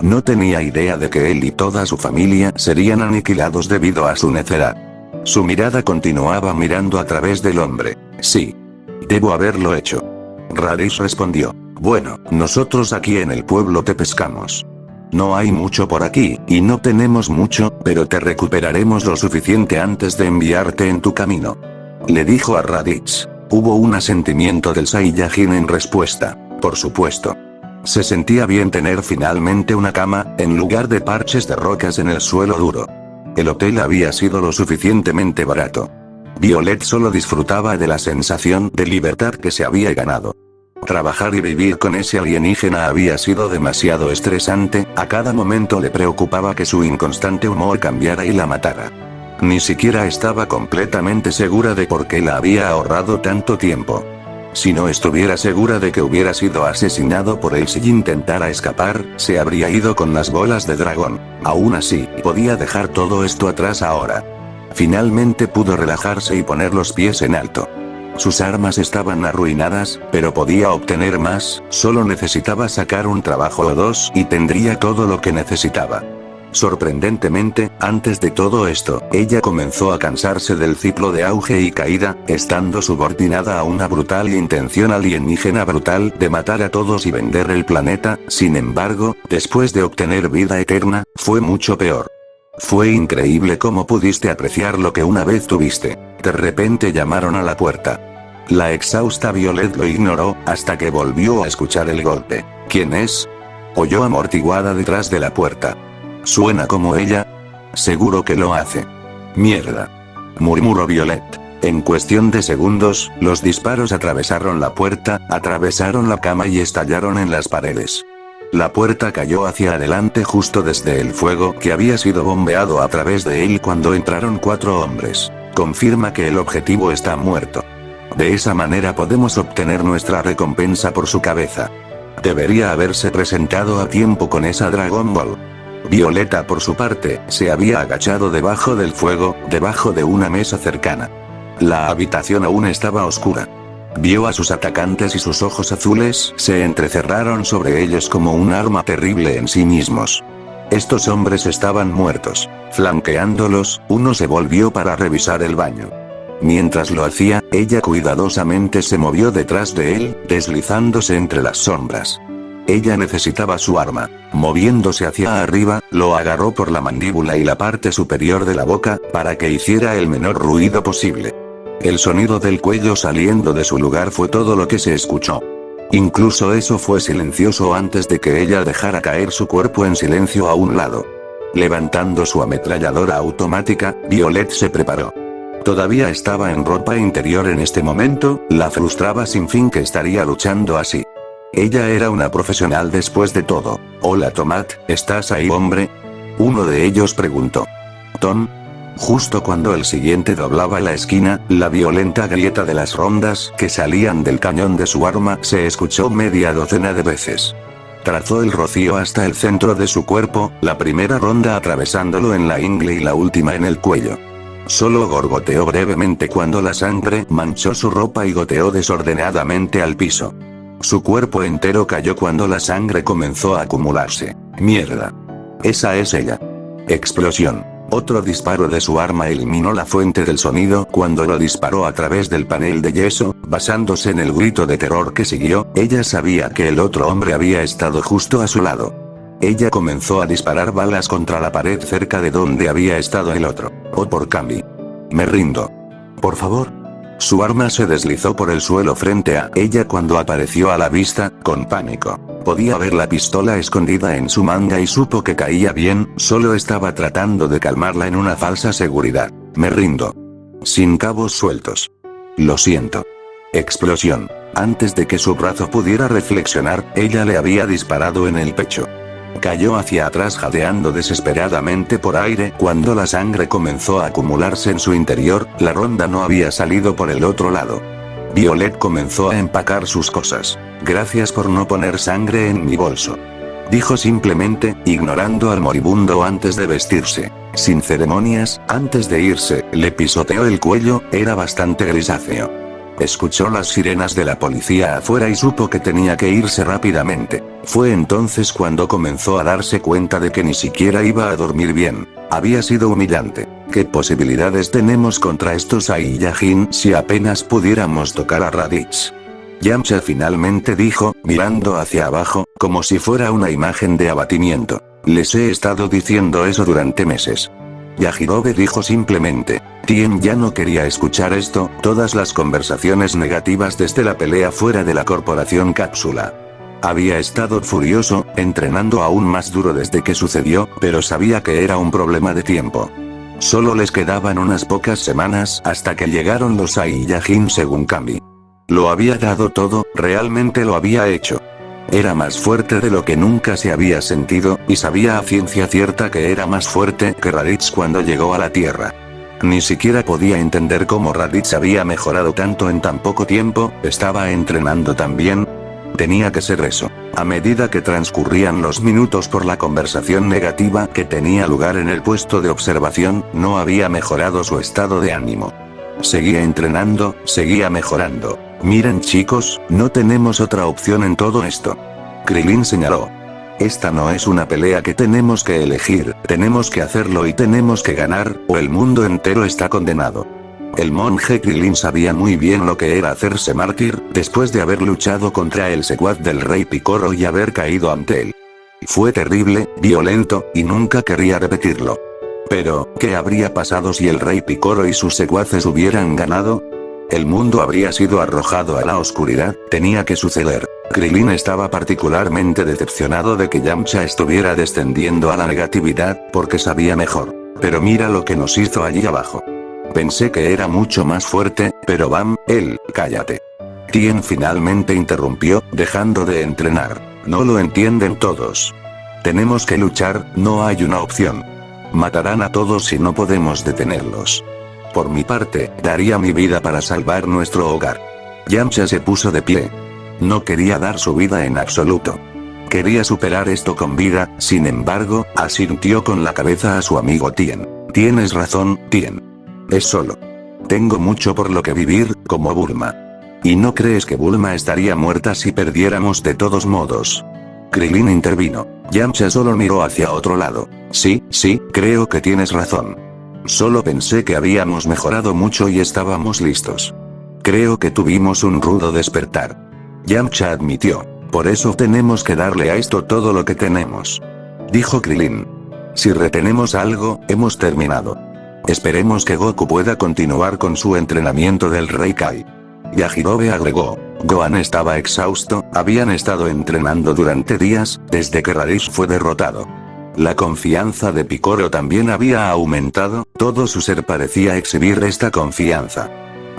No tenía idea de que él y toda su familia serían aniquilados debido a su necedad. Su mirada continuaba mirando a través del hombre. «Sí. Debo haberlo hecho». Raditz respondió. «Bueno, nosotros aquí en el pueblo te pescamos. No hay mucho por aquí, y no tenemos mucho, pero te recuperaremos lo suficiente antes de enviarte en tu camino», le dijo a Raditz. Hubo un asentimiento del Saiyajin en respuesta. Por supuesto. Se sentía bien tener finalmente una cama, en lugar de parches de rocas en el suelo duro. El hotel había sido lo suficientemente barato. Violet solo disfrutaba de la sensación de libertad que se había ganado. Trabajar y vivir con ese alienígena había sido demasiado estresante, a cada momento le preocupaba que su inconstante humor cambiara y la matara. Ni siquiera estaba completamente segura de por qué la había ahorrado tanto tiempo. Si no estuviera segura de que hubiera sido asesinado por él si intentara escapar, se habría ido con las bolas de dragón. Aún así, podía dejar todo esto atrás ahora. Finalmente pudo relajarse y poner los pies en alto. Sus armas estaban arruinadas, pero podía obtener más, solo necesitaba sacar un trabajo o dos y tendría todo lo que necesitaba. Sorprendentemente, antes de todo esto, ella comenzó a cansarse del ciclo de auge y caída, estando subordinada a una brutal intención alienígena brutal de matar a todos y vender el planeta. Sin embargo, después de obtener vida eterna, fue mucho peor. Fue increíble cómo pudiste apreciar lo que una vez tuviste. De repente llamaron a la puerta. La exhausta Violet lo ignoró, hasta que volvió a escuchar el golpe. ¿Quién es?, oyó amortiguada detrás de la puerta. ¿Suena como ella? Seguro que lo hace. Mierda, murmuró Violet. En cuestión de segundos, los disparos atravesaron la puerta, atravesaron la cama y estallaron en las paredes. La puerta cayó hacia adelante justo desde el fuego que había sido bombeado a través de él cuando entraron 4 hombres. Confirma que el objetivo está muerto. De esa manera podemos obtener nuestra recompensa por su cabeza. Debería haberse presentado a tiempo con esa Dragon Ball. Violeta por su parte, se había agachado debajo del fuego, debajo de una mesa cercana. La habitación aún estaba oscura. Vio a sus atacantes y sus ojos azules se entrecerraron sobre ellos como un arma terrible en sí mismos. Estos hombres estaban muertos. Flanqueándolos, uno se volvió para revisar el baño. Mientras lo hacía, ella cuidadosamente se movió detrás de él, deslizándose entre las sombras. Ella necesitaba su arma. Moviéndose hacia arriba, lo agarró por la mandíbula y la parte superior de la boca, para que hiciera el menor ruido posible. El sonido del cuello saliendo de su lugar fue todo lo que se escuchó. Incluso eso fue silencioso antes de que ella dejara caer su cuerpo en silencio a un lado. Levantando su ametralladora automática, Violet se preparó. Todavía estaba en ropa interior en este momento, la frustraba sin fin que estaría luchando así. Ella era una profesional después de todo. «Hola Tomat, ¿estás ahí, hombre?», uno de ellos preguntó. «Tom». Justo cuando el siguiente doblaba la esquina, la violenta grieta de las rondas que salían del cañón de su arma se escuchó media docena de veces. Trazó el rocío hasta el centro de su cuerpo, la primera ronda atravesándolo en la ingle y la última en el cuello. Solo gorgoteó brevemente cuando la sangre manchó su ropa y goteó desordenadamente al piso. Su cuerpo entero cayó cuando la sangre comenzó a acumularse. Mierda. Esa es ella. Explosión. Otro disparo de su arma eliminó la fuente del sonido cuando lo disparó a través del panel de yeso, basándose en el grito de terror que siguió. Ella sabía que el otro hombre había estado justo a su lado. Ella comenzó a disparar balas contra la pared cerca de donde había estado el otro. Oh, por Cambi. Me rindo. Por favor. Su arma se deslizó por el suelo frente a ella cuando apareció a la vista, con pánico. Podía ver la pistola escondida en su manga y supo que caía bien, solo estaba tratando de calmarla en una falsa seguridad. Me rindo. Sin cabos sueltos. Lo siento. Explosión. Antes de que su brazo pudiera reflexionar, ella le había disparado en el pecho. Cayó hacia atrás jadeando desesperadamente por aire cuando la sangre comenzó a acumularse en su interior. La ronda no había salido por el otro lado. Violet comenzó a empacar sus cosas. Gracias por no poner sangre en mi bolso. Dijo simplemente, ignorando al moribundo antes de vestirse. Sin ceremonias, antes de irse, le pisoteó el cuello, era bastante grisáceo. Escuchó las sirenas de la policía afuera y supo que tenía que irse rápidamente. Fue entonces cuando comenzó a darse cuenta de que ni siquiera iba a dormir bien. Había sido humillante. ¿Qué posibilidades tenemos contra estos Saiyajin si apenas pudiéramos tocar a Raditz? Yamcha finalmente dijo, mirando hacia abajo, como si fuera una imagen de abatimiento. Les he estado diciendo eso durante meses. Yajirobe dijo simplemente. Tien ya no quería escuchar esto, todas las conversaciones negativas desde la pelea fuera de la corporación Cápsula. Había estado furioso, entrenando aún más duro desde que sucedió, pero sabía que era un problema de tiempo. Solo les quedaban unas pocas semanas hasta que llegaron los Saiyajin según Cambi. Lo había dado todo, realmente lo había hecho. Era más fuerte de lo que nunca se había sentido, y sabía a ciencia cierta que era más fuerte que Raditz cuando llegó a la Tierra. Ni siquiera podía entender cómo Raditz había mejorado tanto en tan poco tiempo, estaba entrenando tan bien. Tenía que ser eso. A medida que transcurrían los minutos por la conversación negativa que tenía lugar en el puesto de observación, no había mejorado su estado de ánimo. Seguía entrenando, seguía mejorando. Miren chicos, no tenemos otra opción en todo esto. Krillin señaló. Esta no es una pelea que tenemos que elegir, tenemos que hacerlo y tenemos que ganar, o el mundo entero está condenado. El monje Krillin sabía muy bien lo que era hacerse mártir, después de haber luchado contra el secuaz del rey Picoro y haber caído ante él. Fue terrible, violento, y nunca quería repetirlo. Pero, ¿qué habría pasado si el rey Picoro y sus secuaces hubieran ganado? El mundo habría sido arrojado a la oscuridad, tenía que suceder. Krillin estaba particularmente decepcionado de que Yamcha estuviera descendiendo a la negatividad, porque sabía mejor. Pero mira lo que nos hizo allí abajo. Pensé que era mucho más fuerte, pero cállate. Tien finalmente interrumpió, dejando de entrenar. No lo entienden todos. Tenemos que luchar, no hay una opción. Matarán a todos y no podemos detenerlos. Por mi parte, daría mi vida para salvar nuestro hogar. Yamcha se puso de pie. No quería dar su vida en absoluto. Quería superar esto con vida, sin embargo, asintió con la cabeza a su amigo Tien. Tienes razón, Tien. Es solo. Tengo mucho por lo que vivir, como Bulma. ¿Y no crees que Bulma estaría muerta si perdiéramos de todos modos? Krillin intervino. Yamcha solo miró hacia otro lado. Sí, creo que tienes razón. Solo pensé que habíamos mejorado mucho y estábamos listos. Creo que tuvimos un rudo despertar. Yamcha admitió. Por eso tenemos que darle a esto todo lo que tenemos. Dijo Krillin. Si retenemos algo, hemos terminado. Esperemos que Goku pueda continuar con su entrenamiento del Rey Kai. Yajirobe agregó. Gohan estaba exhausto, habían estado entrenando durante días, desde que Raditz fue derrotado. La confianza de Picoro también había aumentado, todo su ser parecía exhibir esta confianza.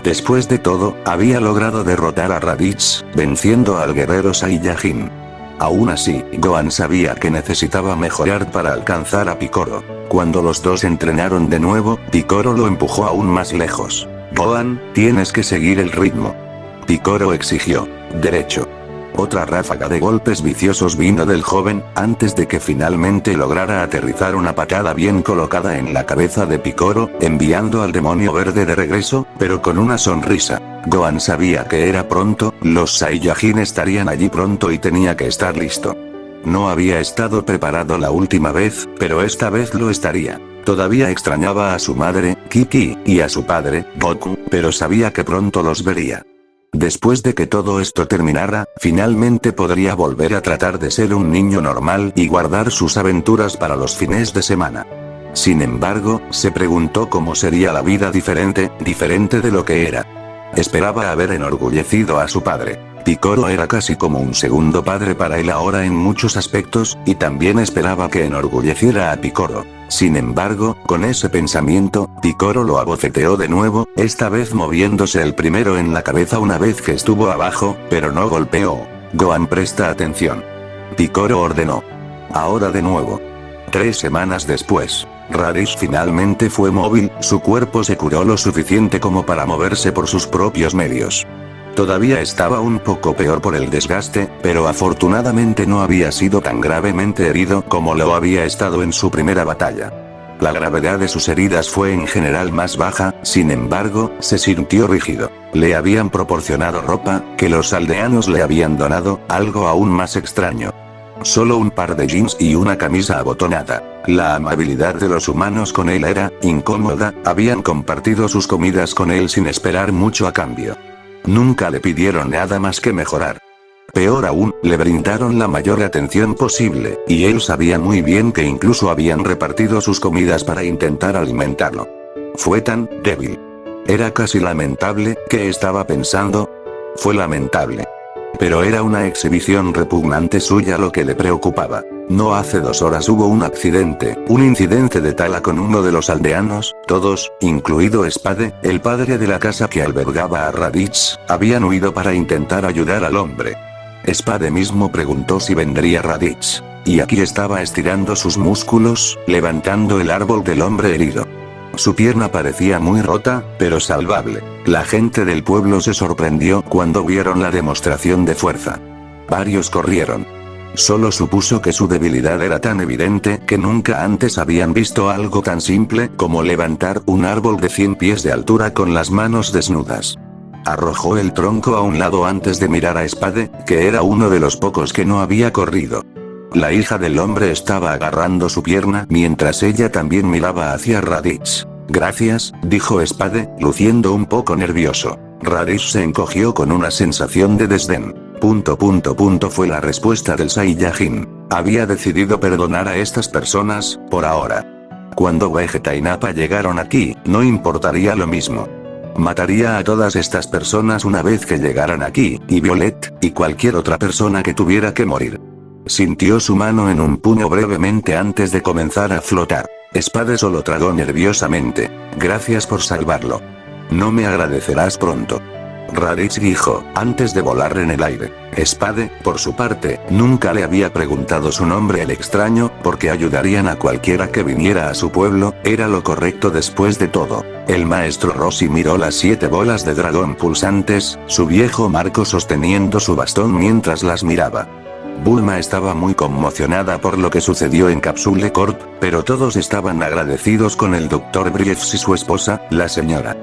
Después de todo, había logrado derrotar a Raditz, venciendo al guerrero Saiyajin. Aún así, Gohan sabía que necesitaba mejorar para alcanzar a Picoro. Cuando los dos entrenaron de nuevo, Picoro lo empujó aún más lejos. Gohan, tienes que seguir el ritmo. Picoro exigió. Derecho. Otra ráfaga de golpes viciosos vino del joven, antes de que finalmente lograra aterrizar una patada bien colocada en la cabeza de Picoro, enviando al demonio verde de regreso, pero con una sonrisa. Gohan sabía que era pronto, los Saiyajin estarían allí pronto y tenía que estar listo. No había estado preparado la última vez, pero esta vez lo estaría. Todavía extrañaba a su madre, Kiki, y a su padre, Goku, pero sabía que pronto los vería. Después de que todo esto terminara, finalmente podría volver a tratar de ser un niño normal y guardar sus aventuras para los fines de semana. Sin embargo, se preguntó cómo sería la vida diferente de lo que era. Esperaba haber enorgullecido a su padre. Picoro era casi como un segundo padre para él ahora en muchos aspectos, y también esperaba que enorgulleciera a Picoro. Sin embargo, con ese pensamiento, Picoro lo abofeteó de nuevo, esta vez moviéndose el primero en la cabeza una vez que estuvo abajo, pero no golpeó. Gohan, presta atención. Picoro ordenó. Ahora de nuevo. 3 semanas después, Raditz finalmente fue móvil, su cuerpo se curó lo suficiente como para moverse por sus propios medios. Todavía estaba un poco peor por el desgaste, pero afortunadamente no había sido tan gravemente herido como lo había estado en su primera batalla. La gravedad de sus heridas fue en general más baja, sin embargo, se sintió rígido. Le habían proporcionado ropa, que los aldeanos le habían donado, algo aún más extraño. Solo un par de jeans y una camisa abotonada. La amabilidad de los humanos con él era incómoda, habían compartido sus comidas con él sin esperar mucho a cambio. Nunca le pidieron nada más que mejorar. Peor aún, le brindaron la mayor atención posible, y él sabía muy bien que incluso habían repartido sus comidas para intentar alimentarlo. Fue tan débil. Era casi lamentable, ¿qué estaba pensando? Fue lamentable. Pero era una exhibición repugnante suya lo que le preocupaba. No hace 2 horas hubo un incidente de tala con uno de los aldeanos, todos, incluido Spade, el padre de la casa que albergaba a Raditz, habían huido para intentar ayudar al hombre. Spade mismo preguntó si vendría Raditz. Y aquí estaba estirando sus músculos, levantando el árbol del hombre herido. Su pierna parecía muy rota, pero salvable. La gente del pueblo se sorprendió cuando vieron la demostración de fuerza. Varios corrieron. Solo supuso que su debilidad era tan evidente que nunca antes habían visto algo tan simple como levantar un árbol de 100 pies de altura con las manos desnudas. Arrojó el tronco a un lado antes de mirar a Spade, que era uno de los pocos que no había corrido. La hija del hombre estaba agarrando su pierna mientras ella también miraba hacia Raditz. Gracias, dijo Spade, luciendo un poco nervioso. Raditz se encogió con una sensación de desdén. Fue la respuesta del Saiyajin. Había decidido perdonar a estas personas, por ahora. Cuando Vegeta y Nappa llegaron aquí, no importaría lo mismo. Mataría a todas estas personas una vez que llegaran aquí, y Violet, y cualquier otra persona que tuviera que morir. Sintió su mano en un puño brevemente antes de comenzar a flotar. Spade solo tragó nerviosamente. Gracias por salvarlo. No me agradecerás pronto. Raditz dijo, antes de volar en el aire. Spade, por su parte, nunca le había preguntado su nombre al extraño, porque ayudarían a cualquiera que viniera a su pueblo, era lo correcto después de todo. El maestro Roshi miró las 7 bolas de dragón pulsantes, su viejo Marco sosteniendo su bastón mientras las miraba. Bulma estaba muy conmocionada por lo que sucedió en Capsule Corp, pero todos estaban agradecidos con el Dr. Briefs y su esposa, la señora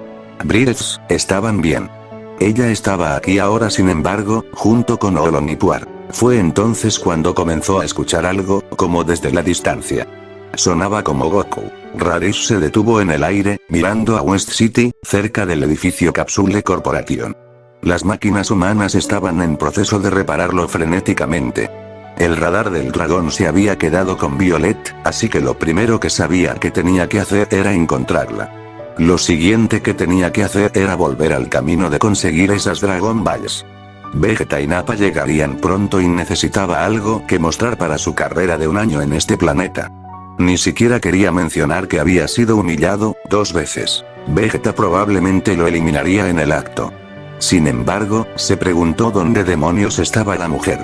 Briefs, estaban bien. Ella estaba aquí ahora sin embargo, junto con Olonipuar. Fue entonces cuando comenzó a escuchar algo, como desde la distancia. Sonaba como Goku. Raditz se detuvo en el aire, mirando a West City, cerca del edificio Capsule Corporation. Las máquinas humanas estaban en proceso de repararlo frenéticamente. El radar del dragón se había quedado con Violet, así que lo primero que sabía que tenía que hacer era encontrarla. Lo siguiente que tenía que hacer era volver al camino de conseguir esas Dragon Balls. Vegeta y Nappa llegarían pronto y necesitaba algo que mostrar para su carrera de 1 año en este planeta. Ni siquiera quería mencionar que había sido humillado 2 veces. Vegeta probablemente lo eliminaría en el acto. Sin embargo, se preguntó dónde demonios estaba la mujer.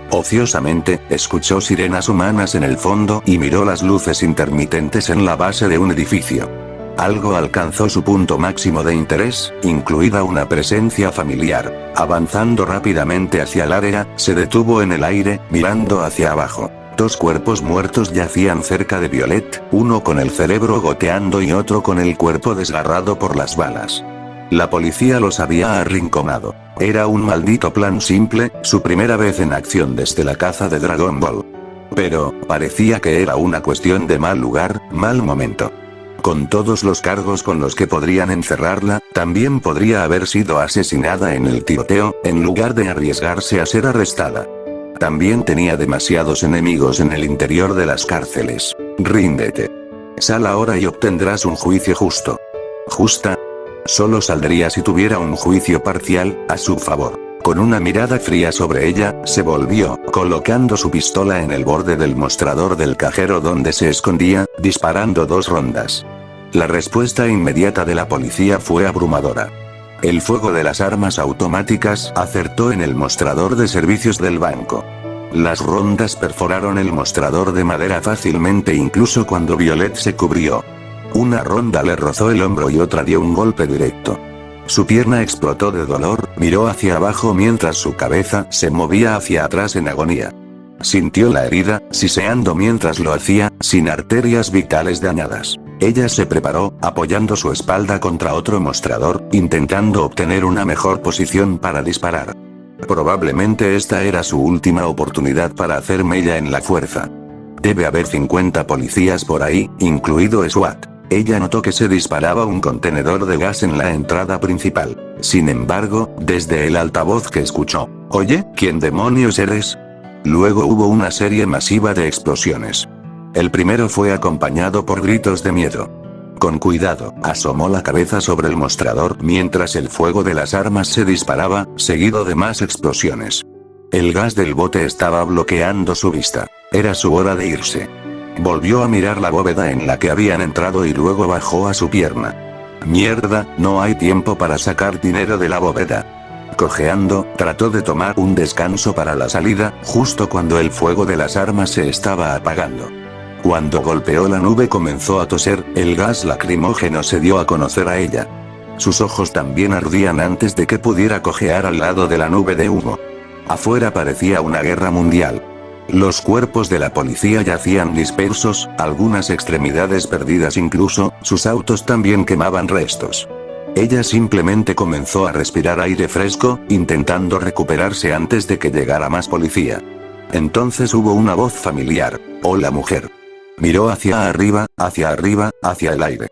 Ociosamente, escuchó sirenas humanas en el fondo y miró las luces intermitentes en la base de un edificio. Algo alcanzó su punto máximo de interés, incluida una presencia familiar. Avanzando rápidamente hacia el área, se detuvo en el aire, mirando hacia abajo. Dos cuerpos muertos yacían cerca de Violet, uno con el cerebro goteando y otro con el cuerpo desgarrado por las balas. La policía los había arrinconado. Era un maldito plan simple, su primera vez en acción desde la caza de Dragon Ball. Pero, parecía que era una cuestión de mal lugar, mal momento. Con todos los cargos con los que podrían encerrarla, también podría haber sido asesinada en el tiroteo, en lugar de arriesgarse a ser arrestada. También tenía demasiados enemigos en el interior de las cárceles. Ríndete. Sal ahora y obtendrás un juicio justo. ¿Justa? Solo saldría si tuviera un juicio parcial, a su favor. Con una mirada fría sobre ella, se volvió, colocando su pistola en el borde del mostrador del cajero donde se escondía, disparando 2 rondas. La respuesta inmediata de la policía fue abrumadora. El fuego de las armas automáticas acertó en el mostrador de servicios del banco. Las rondas perforaron el mostrador de madera fácilmente incluso cuando Violet se cubrió. Una ronda le rozó el hombro y otra dio un golpe directo. Su pierna explotó de dolor, miró hacia abajo mientras su cabeza se movía hacia atrás en agonía. Sintió la herida, siseando mientras lo hacía, sin arterias vitales dañadas. Ella se preparó, apoyando su espalda contra otro mostrador, intentando obtener una mejor posición para disparar. Probablemente esta era su última oportunidad para hacer mella en la fuerza. Debe haber 50 policías por ahí, incluido SWAT. Ella notó que se disparaba un contenedor de gas en la entrada principal. Sin embargo, desde el altavoz que escuchó, «Oye, ¿quién demonios eres?». Luego hubo una serie masiva de explosiones. El primero fue acompañado por gritos de miedo. Con cuidado, asomó la cabeza sobre el mostrador mientras el fuego de las armas se disparaba, seguido de más explosiones. El gas del bote estaba bloqueando su vista. Era su hora de irse. Volvió a mirar la bóveda en la que habían entrado y luego bajó a su pierna. Mierda, no hay tiempo para sacar dinero de la bóveda. Cojeando, trató de tomar un descanso para la salida, justo cuando el fuego de las armas se estaba apagando. Cuando golpeó la nube comenzó a toser, el gas lacrimógeno se dio a conocer a ella. Sus ojos también ardían antes de que pudiera cojear al lado de la nube de humo. Afuera parecía una guerra mundial. Los cuerpos de la policía yacían dispersos, algunas extremidades perdidas incluso, sus autos también quemaban restos. Ella simplemente comenzó a respirar aire fresco, intentando recuperarse antes de que llegara más policía. Entonces hubo una voz familiar. «Hola mujer». Miró hacia arriba, hacia el aire.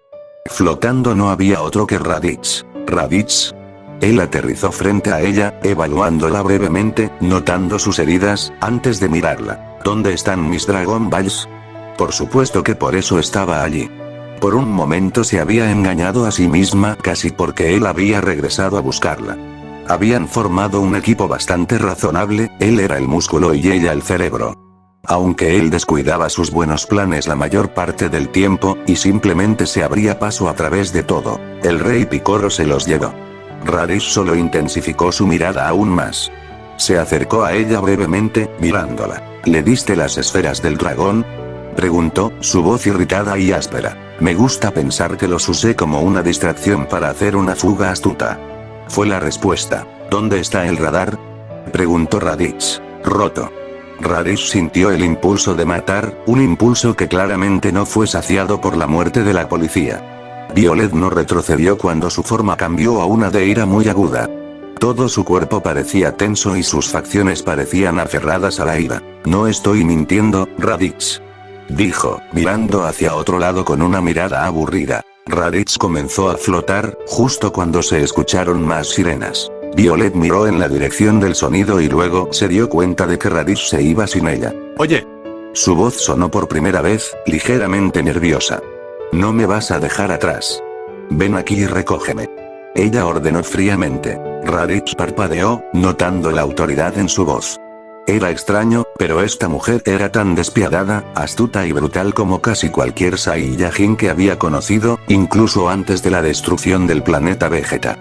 Flotando no había otro que Raditz. «¿Raditz?». Él aterrizó frente a ella, evaluándola brevemente, notando sus heridas, antes de mirarla. «¿Dónde están mis Dragon Balls?». Por supuesto que por eso estaba allí. Por un momento se había engañado a sí misma casi porque él había regresado a buscarla. Habían formado un equipo bastante razonable, él era el músculo y ella el cerebro. Aunque él descuidaba sus buenos planes la mayor parte del tiempo, y simplemente se abría paso a través de todo, el rey Picoro se los llevó. Raditz solo intensificó su mirada aún más. Se acercó a ella brevemente, mirándola. «¿Le diste las esferas del dragón?», preguntó, su voz irritada y áspera. «Me gusta pensar que los usé como una distracción para hacer una fuga astuta». Fue la respuesta. «¿Dónde está el radar?», preguntó Raditz. «Roto». Raditz sintió el impulso de matar, un impulso que claramente no fue saciado por la muerte de la policía. Violet no retrocedió cuando su forma cambió a una de ira muy aguda. Todo su cuerpo parecía tenso y sus facciones parecían aferradas a la ira. «No estoy mintiendo, Raditz», dijo, mirando hacia otro lado con una mirada aburrida. Raditz comenzó a flotar, justo cuando se escucharon más sirenas. Violet miró en la dirección del sonido y luego se dio cuenta de que Raditz se iba sin ella. «Oye». Su voz sonó por primera vez, ligeramente nerviosa. «No me vas a dejar atrás. Ven aquí y recógeme». Ella ordenó fríamente. Raditz parpadeó, notando la autoridad en su voz. Era extraño, pero esta mujer era tan despiadada, astuta y brutal como casi cualquier Saiyajin que había conocido, incluso antes de la destrucción del planeta Vegeta.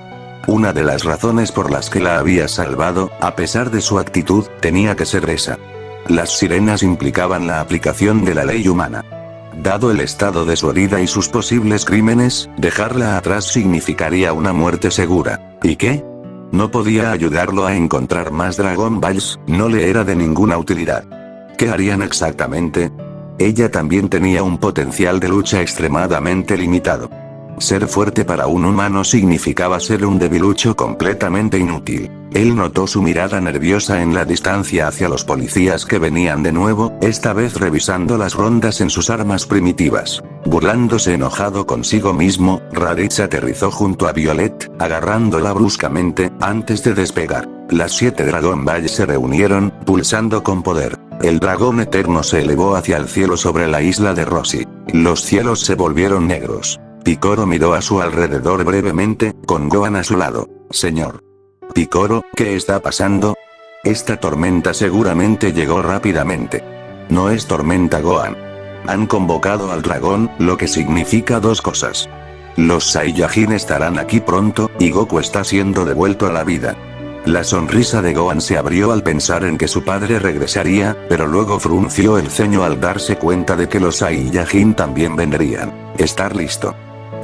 Una de las razones por las que la había salvado, a pesar de su actitud, tenía que ser esa. Las sirenas implicaban la aplicación de la ley humana. Dado el estado de su herida y sus posibles crímenes, dejarla atrás significaría una muerte segura. ¿Y qué? No podía ayudarlo a encontrar más Dragon Balls, no le era de ninguna utilidad. ¿Qué harían exactamente? Ella también tenía un potencial de lucha extremadamente limitado. Ser fuerte para un humano significaba ser un debilucho completamente inútil. Él notó su mirada nerviosa en la distancia hacia los policías que venían de nuevo, esta vez revisando las rondas en sus armas primitivas. Burlándose enojado consigo mismo, Raditz aterrizó junto a Violet, agarrándola bruscamente, antes de despegar. Las 7 Dragon Balls se reunieron, pulsando con poder. El dragón eterno se elevó hacia el cielo sobre la isla de Roshi. Los cielos se volvieron negros. Picoro miró a su alrededor brevemente, con Gohan a su lado. Señor Picoro, ¿qué está pasando? Esta tormenta seguramente llegó rápidamente. No es tormenta, Gohan. Han convocado al dragón, lo que significa dos cosas. Los Saiyajin estarán aquí pronto, y Goku está siendo devuelto a la vida. La sonrisa de Gohan se abrió al pensar en que su padre regresaría, pero luego frunció el ceño al darse cuenta de que los Saiyajin también vendrían. Estar listo.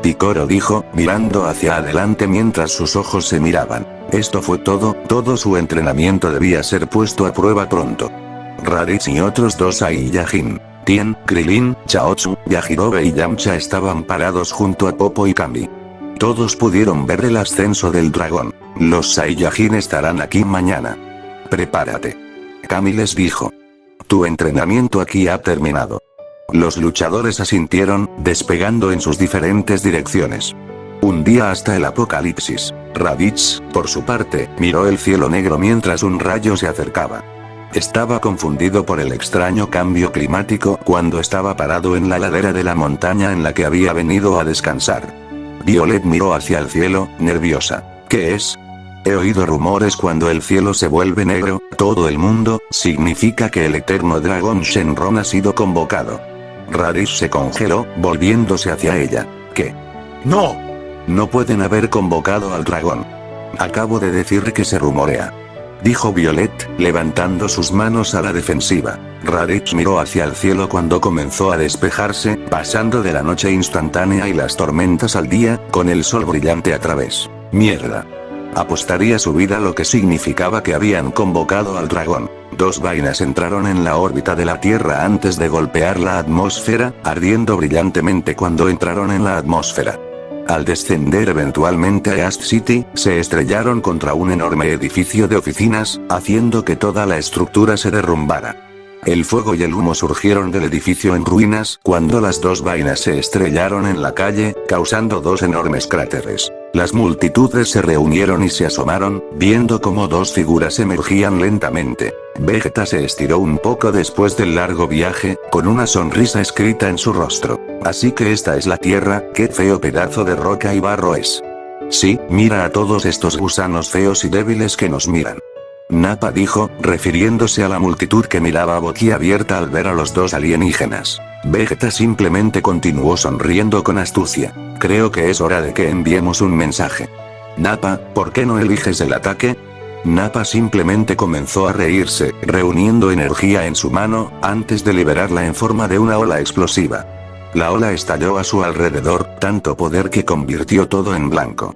Picoro dijo, mirando hacia adelante mientras sus ojos se miraban. Esto fue todo su entrenamiento debía ser puesto a prueba pronto. Raditz y otros 2 Saiyajin, Tien, Krillin, Chaozu, Yajirobe y Yamcha estaban parados junto a Popo y Kami. Todos pudieron ver el ascenso del dragón. Los Saiyajin estarán aquí mañana. Prepárate. Kami les dijo. Tu entrenamiento aquí ha terminado. Los luchadores asintieron, despegando en sus diferentes direcciones. Un día hasta el apocalipsis. Raditz, por su parte, miró el cielo negro mientras un rayo se acercaba. Estaba confundido por el extraño cambio climático cuando estaba parado en la ladera de la montaña en la que había venido a descansar. Violet miró hacia el cielo, nerviosa. ¿Qué es? He oído rumores cuando el cielo se vuelve negro, todo el mundo, significa que el eterno dragón Shenron ha sido convocado. Raditz se congeló, volviéndose hacia ella. ¿Qué? ¡No! No pueden haber convocado al dragón. Acabo de decir que se rumorea. Dijo Violet, levantando sus manos a la defensiva. Raditz miró hacia el cielo cuando comenzó a despejarse, pasando de la noche instantánea y las tormentas al día, con el sol brillante a través. Mierda. Apostaría su vida lo que significaba que habían convocado al dragón. 2 vainas entraron en la órbita de la Tierra antes de golpear la atmósfera, ardiendo brillantemente cuando entraron en la atmósfera. Al descender eventualmente a Ast City, se estrellaron contra un enorme edificio de oficinas, haciendo que toda la estructura se derrumbara. El fuego y el humo surgieron del edificio en ruinas cuando las 2 vainas se estrellaron en la calle, causando 2 enormes cráteres. Las multitudes se reunieron y se asomaron, viendo cómo 2 figuras emergían lentamente. Vegeta se estiró un poco después del largo viaje, con una sonrisa escrita en su rostro. Así que esta es la Tierra, qué feo pedazo de roca y barro es. Sí, mira a todos estos gusanos feos y débiles que nos miran. Nappa dijo, refiriéndose a la multitud que miraba boquiabierta al ver a los 2 alienígenas. Vegeta simplemente continuó sonriendo con astucia. Creo que es hora de que enviemos un mensaje. Nappa, ¿por qué no eliges el ataque? Nappa simplemente comenzó a reírse, reuniendo energía en su mano, antes de liberarla en forma de una ola explosiva. La ola estalló a su alrededor, tanto poder que convirtió todo en blanco.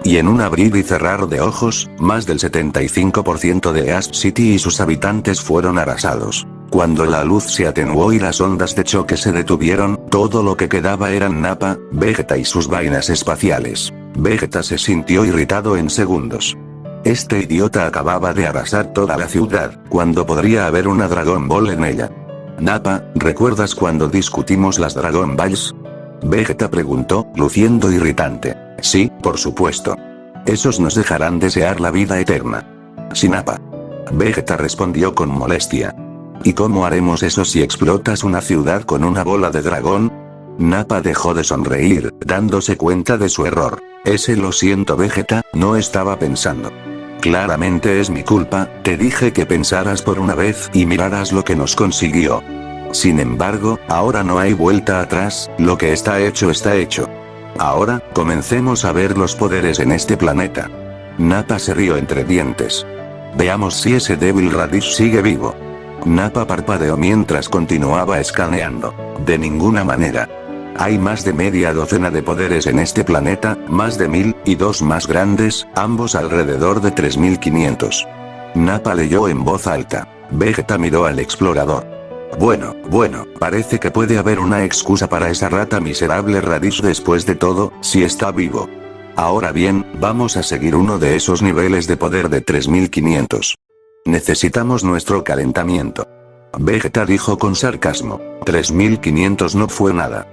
Y en un abrir y cerrar de ojos, más del 75% de Ast City y sus habitantes fueron arrasados. Cuando la luz se atenuó y las ondas de choque se detuvieron, todo lo que quedaba eran Nappa, Vegeta y sus vainas espaciales. Vegeta se sintió irritado en segundos. Este idiota acababa de arrasar toda la ciudad, cuando podría haber una Dragon Ball en ella. Nappa, ¿recuerdas cuando discutimos las Dragon Balls? Vegeta preguntó, luciendo irritante. Sí, por supuesto. Esos nos dejarán desear la vida eterna. Sí, Nappa. Vegeta respondió con molestia. ¿Y cómo haremos eso si explotas una ciudad con una bola de dragón? Nappa dejó de sonreír, dándose cuenta de su error. Lo siento Vegeta, no estaba pensando. Claramente es mi culpa, te dije que pensaras por una vez y miraras lo que nos consiguió. Sin embargo, ahora no hay vuelta atrás, lo que está hecho está hecho. Ahora, comencemos a ver los poderes en este planeta. Nappa se rió entre dientes. Veamos si ese débil Raditz sigue vivo. Nappa parpadeó mientras continuaba escaneando. De ninguna manera. Hay más de media docena de poderes en este planeta, más de 1000, y dos más grandes, ambos alrededor de 3500. Nappa leyó en voz alta. Vegeta miró al explorador. Bueno, parece que puede haber una excusa para esa rata miserable Radish después de todo, si está vivo. Ahora bien, vamos a seguir uno de esos niveles de poder de 3500. Necesitamos nuestro calentamiento. Vegeta dijo con sarcasmo. 3500 no fue nada.